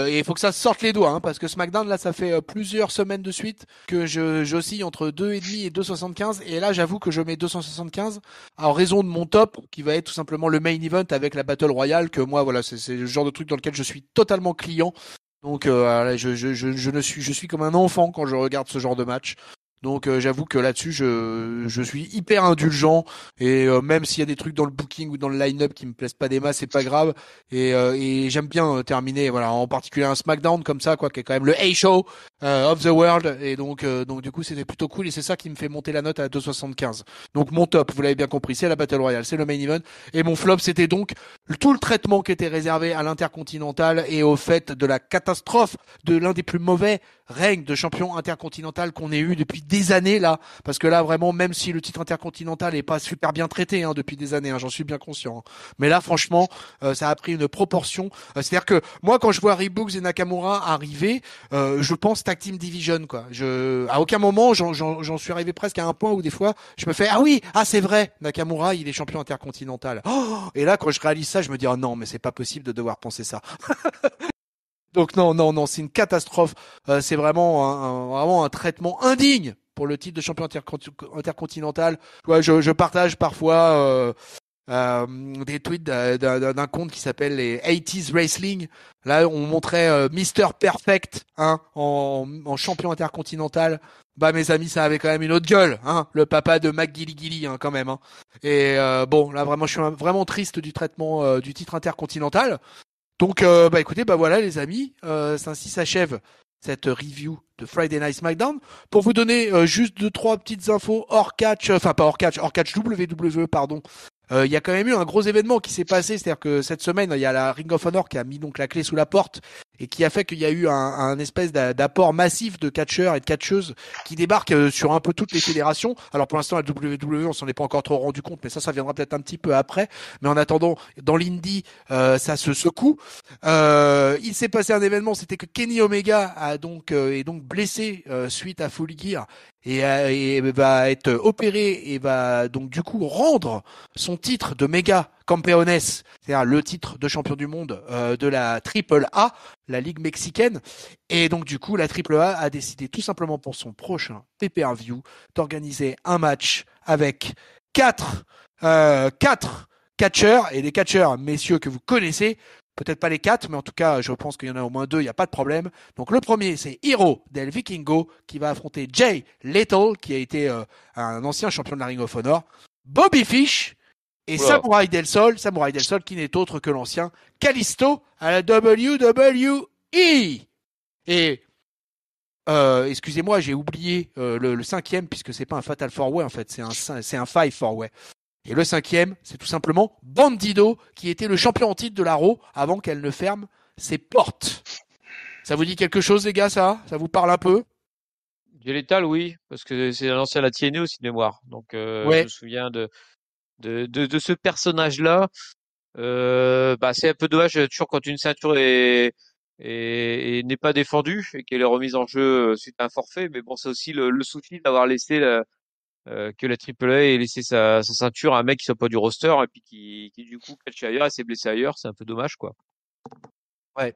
Et il faut que ça sorte les doigts, hein, parce que SmackDown, là, ça fait plusieurs semaines de suite que j'oscille entre 2,5 et 2,75. Et là, j'avoue que je mets 275 en raison de mon top, qui va être tout simplement le main event avec la Battle Royale, que moi, voilà, c'est le genre de truc dans lequel je suis totalement client. Donc, je suis comme un enfant quand je regarde ce genre de match. Donc j'avoue que là-dessus je suis hyper indulgent et même s'il y a des trucs dans le booking ou dans le line-up qui me plaisent pas des masses, c'est pas grave et j'aime bien terminer voilà en particulier un SmackDown comme ça quoi qui est quand même le A-Show of the World et donc du coup c'était plutôt cool et c'est ça qui me fait monter la note à 2,75. Donc mon top, vous l'avez bien compris, c'est la Battle Royale, c'est le main event et mon flop c'était donc tout le traitement qui était réservé à l'Intercontinental et au fait de la catastrophe de l'un des plus mauvais règne de champion intercontinental qu'on ait eu depuis des années là, parce que là vraiment même si le titre intercontinental est pas super bien traité hein, depuis des années, hein, j'en suis bien conscient. Hein. Mais là franchement, ça a pris une proportion. C'est-à-dire que moi quand je vois Reebok et Nakamura arriver, je pense Tag Team Division quoi. À aucun moment j'en suis arrivé presque à un point où des fois je me fais c'est vrai Nakamura il est champion intercontinental. Oh et là quand je réalise ça je me dis oh non mais c'est pas possible de devoir penser ça. Donc non, c'est une catastrophe. C'est vraiment un traitement indigne pour le titre de champion intercontinental. Ouais, je partage parfois des tweets d'un compte qui s'appelle les 80s Wrestling. Là, on montrait Mr. Perfect en champion intercontinental. Bah mes amis, ça avait quand même une autre gueule, hein, le papa de McGilly quand même. Hein. Et bon, là vraiment, je suis vraiment triste du traitement du titre intercontinental. Donc, écoutez, voilà les amis, ainsi s'achève cette review de Friday Night SmackDown pour vous donner juste 2-3 petites infos hors catch, hors catch WWE, pardon. Il y a quand même eu un gros événement qui s'est passé, c'est-à-dire que cette semaine, il y a la Ring of Honor qui a mis donc la clé sous la porte et qui a fait qu'il y a eu un espèce d'apport massif de catcheurs et de catcheuses qui débarquent sur un peu toutes les fédérations. Alors pour l'instant, la WWE, on s'en est pas encore trop rendu compte, mais ça viendra peut-être un petit peu après. Mais en attendant, dans l'indie, ça se secoue. Il s'est passé un événement, c'était que Kenny Omega est donc blessé suite à Full Gear et va être opéré et va donc du coup rendre son titre de méga campeones, c'est-à-dire le titre de champion du monde de la Triple A, la ligue mexicaine. Et donc du coup, la Triple A a décidé tout simplement pour son prochain pay-per-view d'organiser un match avec quatre catcheurs, et des catcheurs, messieurs, que vous connaissez. Peut-être pas les 4, mais en tout cas, je pense qu'il y en a au moins 2, il n'y a pas de problème. Donc le premier, c'est Hiro del Vikingo, qui va affronter Jay Lethal, qui a été un ancien champion de la Ring of Honor, Bobby Fish et Samurai Del Sol qui n'est autre que l'ancien Kalisto à la WWE. Et excusez-moi, j'ai oublié le cinquième, puisque c'est pas un Fatal 4-Way en fait, c'est un 5 4-Way. Et le cinquième, c'est tout simplement Bandido, qui était le champion en titre de la Raw avant qu'elle ne ferme ses portes. Ça vous dit quelque chose, les gars, ça vous parle un peu? Jay Lethal, oui, parce que c'est un ancien Latiné aussi de mémoire. Donc, Ouais. je me souviens de ce personnage-là. C'est un peu dommage toujours quand une ceinture et n'est pas défendue et qu'elle est remise en jeu suite à un forfait. Mais bon, c'est aussi le souci d'avoir laissé que la AAA ait laissé sa ceinture à un mec qui soit pas du roster et puis qui du coup catch ailleurs et s'est blessé ailleurs. C'est un peu dommage, quoi. Ouais.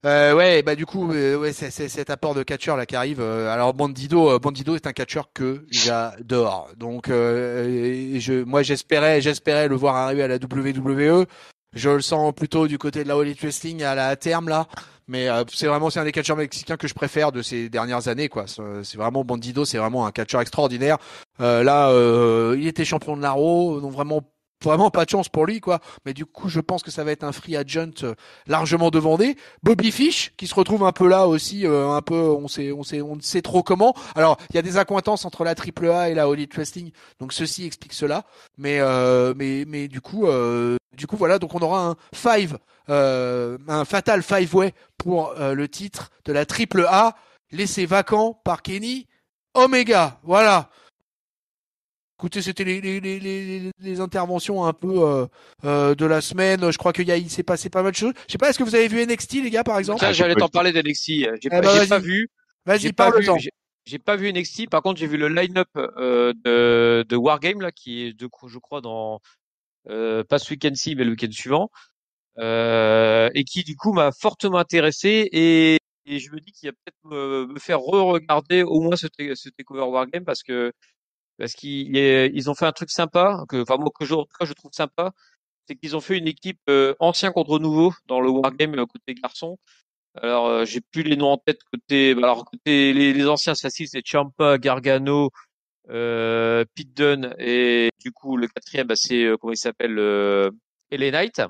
Ouais, bah du coup, ouais, c'est cet apport de catcheur là qui arrive. Alors Bandido est un catcheur que j'adore. Donc, moi j'espérais le voir arriver à la WWE. Je le sens plutôt du côté de la All Elite Wrestling à terme là. Mais c'est un des catcheurs mexicains que je préfère de ces dernières années, quoi. C'est vraiment Bandido, c'est vraiment un catcheur extraordinaire. Il était champion de la Raw, donc vraiment pas de chance pour lui, quoi. Mais du coup, je pense que ça va être un free agent largement demandé. Bobby Fish, qui se retrouve un peu là aussi, on ne sait trop comment. Alors, il y a des accointances entre la AAA et la All Elite Wrestling, donc ceci explique cela. Mais du coup, voilà, donc on aura un fatal five-way pour le titre de la AAA, laissé vacant par Kenny Omega. Voilà. Écoutez, c'était les interventions un peu de la semaine. Je crois il s'est passé pas mal de choses. Je sais pas, est-ce que vous avez vu NXT, les gars, par exemple? Tiens, j'allais t'en parler d'NXT. J'ai pas vu. Vas-y, parle-en. J'ai pas vu NXT. Par contre, j'ai vu le line-up de Wargame là, qui est je crois dans pas ce week-end-ci, mais le week-end suivant, et qui du coup m'a fortement intéressé et je me dis qu'il va peut-être me faire re-regarder au moins ce takeover Wargame parce qu'ils ont fait un truc sympa enfin moi en tout cas, je trouve sympa, c'est qu'ils ont fait une équipe ancien contre nouveau dans le Wargame côté garçon. Alors j'ai plus les noms en tête côté les anciens, c'est facile, c'est Ciampa, Gargano, Pete Dunne et du coup le quatrième c'est comment il s'appelle, LA Knight.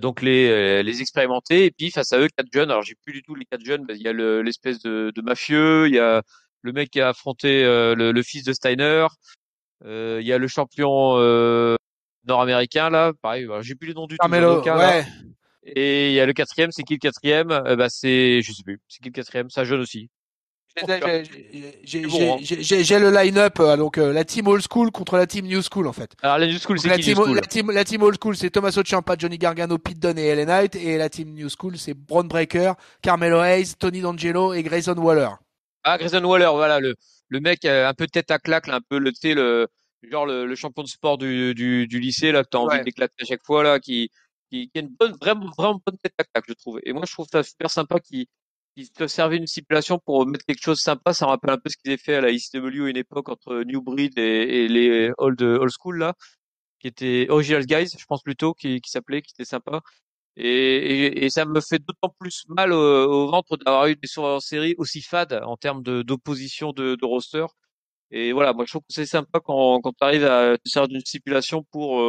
Donc les expérimentés et puis face à eux 4 jeunes. Alors j'ai plus du tout les 4 jeunes. Il y a l'espèce de mafieux, il y a le mec qui a affronté le fils de Steiner, il y a le champion nord-américain là, pareil. Alors, j'ai plus les noms du tout. Carmelo, Aucun, ouais. là. Et il y a le quatrième. C'est qui le quatrième? C'est je sais plus. C'est qui le quatrième? C'est un jeune aussi. J'ai le line-up, donc la team old school contre la team new school en fait. Alors la new school, donc, c'est qui new school? La team old school, c'est Tommaso Ciampa, Johnny Gargano, Pete Dunne et LA Knight, et la team new school, c'est Braun Breaker, Carmelo Hayes, Tony D'Angelo et Grayson Waller. Ah, Grayson Waller, voilà le mec un peu tête à claque, là, un peu tu sais le champion de sport du lycée là que t'as envie d'éclater à chaque fois là, qui a une vraiment bonne tête à claque, je trouve. Et moi je trouve ça super sympa qui te servait une stipulation pour mettre quelque chose de sympa. Ça me rappelle un peu ce qu'ils avaient fait à la ICW à une époque entre New Breed et les old school là, qui étaient Original Guys, je pense plutôt, qui s'appelait, qui était sympa. Et ça me fait d'autant plus mal au ventre d'avoir eu des soirées en série aussi fades en termes d'opposition de roster. Et voilà, moi je trouve que c'est sympa quand tu arrives à te servir d'une stipulation pour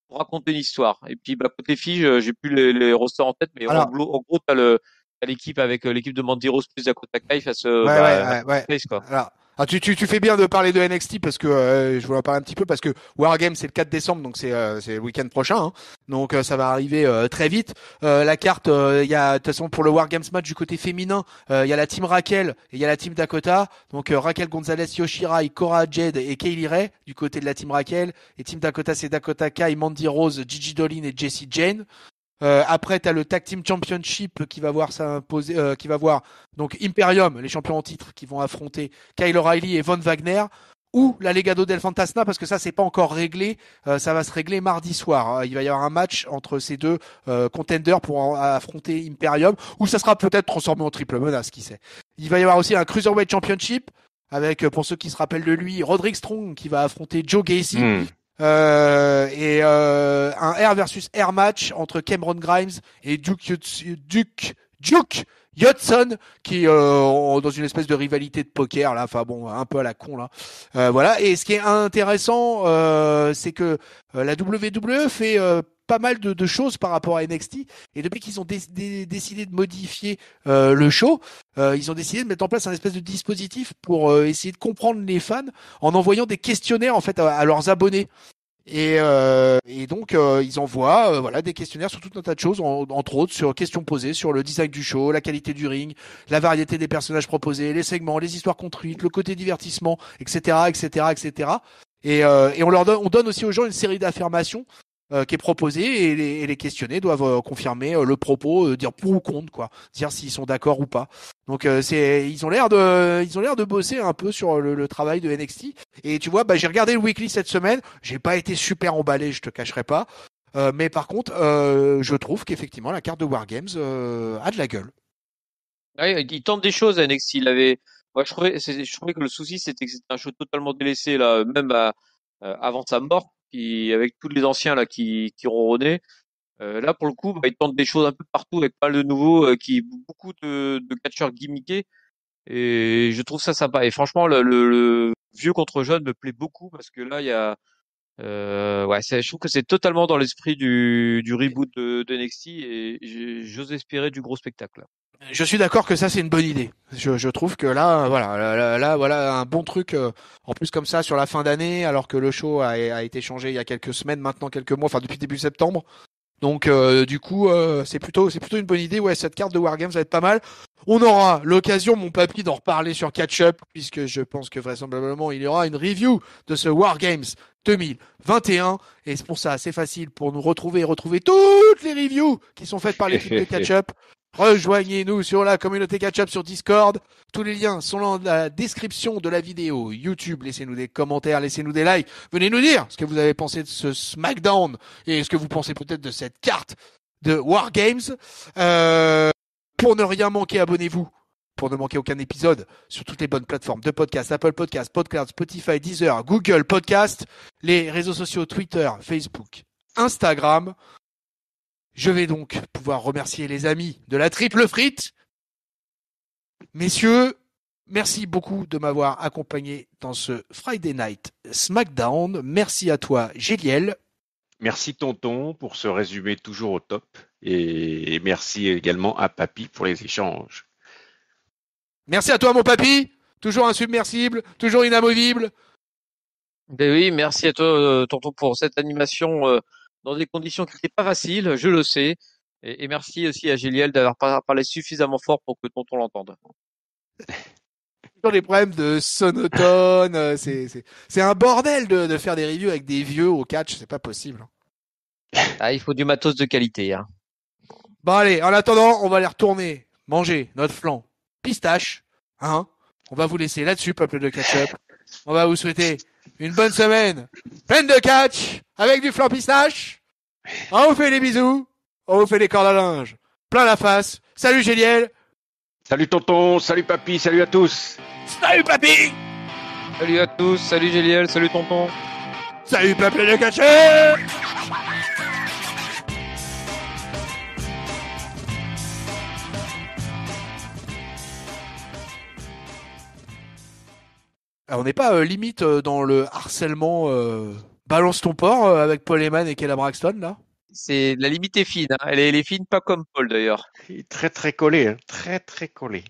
raconter une histoire. Et puis côté filles, j'ai plus les rosters en tête, mais en gros t'as l'équipe avec l'équipe de Mandy Rose plus Dakota Kai face Ouais. Face, quoi. Alors, tu fais bien de parler de NXT parce que je voulais en parler un petit peu parce que Wargames c'est le 4 décembre donc c'est le week-end prochain hein. Donc ça va arriver très vite. La carte il y a de toute façon pour le Wargames match du côté féminin il y a la team Raquel et il y a la team Dakota. Donc Raquel Gonzalez, Yoshirai, Cora Jade et Kaylee Ray du côté de la team Raquel et team Dakota c'est Dakota Kai, Mandy Rose, Gigi Dolin et Jessie Jane. Après, t'as le Tag Team Championship qui va voir s'imposer, qui va voir donc Imperium, les champions en titre, qui vont affronter Kyle O'Reilly et Von Wagner, ou la Legado del Fantasma, parce que ça c'est pas encore réglé. Ça va se régler mardi soir. Il va y avoir un match entre ces deux contenders pour affronter Imperium, ou ça sera peut-être transformé en triple menace, qui sait. Il va y avoir aussi un Cruiserweight Championship avec, pour ceux qui se rappellent de lui, Roderick Strong qui va affronter Joe Gacy. Un Air versus Air match entre Cameron Grimes et Duke Hudson qui dans une espèce de rivalité de poker là, enfin bon, un peu à la con là. Voilà. Et ce qui est intéressant, c'est que la WWE fait pas mal de choses par rapport à NXT et depuis qu'ils ont décidé de modifier le show, ils ont décidé de mettre en place un espèce de dispositif pour essayer de comprendre les fans en envoyant des questionnaires en fait à leurs abonnés. Et donc ils envoient voilà des questionnaires sur tout un tas de choses, entre autres sur questions posées sur le design du show, la qualité du ring, la variété des personnages proposés, les segments, les histoires construites, le côté divertissement, etc. Et on donne aussi aux gens une série d'affirmations qui est proposée et les questionnés doivent confirmer le propos, dire pour ou contre quoi, dire s'ils sont d'accord ou pas. Donc ils ont l'air de bosser un peu sur le travail de NXT. Et tu vois, j'ai regardé le weekly cette semaine, j'ai pas été super emballé, je te cacherai pas. Mais par contre, je trouve qu'effectivement la carte de Wargames a de la gueule. Ouais, il tente des choses à NXT. Moi, je trouvais que le souci c'était que c'était un show totalement délaissé là, même avant sa mort, avec tous les anciens là qui ronronnaient. Là, pour le coup, il tente des choses un peu partout avec pas mal de nouveaux, beaucoup de catcheurs gimmickés. Et je trouve ça sympa. Et franchement, le vieux contre jeune me plaît beaucoup parce que là, il y a, je trouve que c'est totalement dans l'esprit du reboot de NXT et j'ose espérer du gros spectacle. Je suis d'accord que ça c'est une bonne idée. Je trouve que là voilà un bon truc en plus comme ça sur la fin d'année alors que le show a été changé il y a quelques semaines maintenant, quelques mois, enfin depuis début septembre. Donc du coup c'est plutôt une bonne idée. Ouais, cette carte de Wargames va être pas mal. On aura l'occasion, mon papy, d'en reparler sur Catch Up puisque je pense que vraisemblablement il y aura une review de ce Wargames 2021 et c'est pour ça assez facile pour nous retrouver toutes les reviews qui sont faites par l'équipe de Catch Up. Rejoignez-nous sur la communauté Catch-Up sur Discord. Tous les liens sont dans la description de la vidéo YouTube. Laissez-nous des commentaires, laissez-nous des likes. Venez nous dire ce que vous avez pensé de ce SmackDown et ce que vous pensez peut-être de cette carte de Wargames. Pour ne rien manquer, abonnez-vous. Pour ne manquer aucun épisode sur toutes les bonnes plateformes de podcast, Apple Podcast, Podcast, Spotify, Deezer, Google Podcast, les réseaux sociaux Twitter, Facebook, Instagram. Je vais donc pouvoir remercier les amis de la Triple Frite. Messieurs, merci beaucoup de m'avoir accompagné dans ce Friday Night SmackDown. Merci à toi, Géliel. Merci Tonton pour ce résumé toujours au top. Et merci également à Papy pour les échanges. Merci à toi, mon papy. Toujours insubmersible, toujours inamovible. Ben oui, merci à toi, Tonton, pour cette animation dans des conditions qui n'étaient pas faciles, je le sais. Et merci aussi à Géliel d'avoir parlé suffisamment fort pour que Tonton l'entende. Toujours des problèmes de sonotone. C'est un bordel de faire des reviews avec des vieux au catch. C'est pas possible. Ah, il faut du matos de qualité, hein. Bon, allez, en attendant, on va aller retourner manger notre flan pistache. Hein? On va vous laisser là-dessus, peuple de catch-up. On va vous souhaiter une bonne semaine pleine de catch avec du flan pistache. On vous fait des bisous. On vous fait des cordes à linge plein la face. Salut Géliel. Salut Tonton, salut Papy, salut à tous. Salut Papy. Salut à tous, salut Géliel, salut Tonton. Salut peuple de catch-up. Alors, on n'est pas limite dans le harcèlement balance ton porc avec Paul Heyman et Kayla Braxton là? la limite est fine. Hein. Elle est fine, pas comme Paul d'ailleurs. Il est très très collé, hein. Très très collé.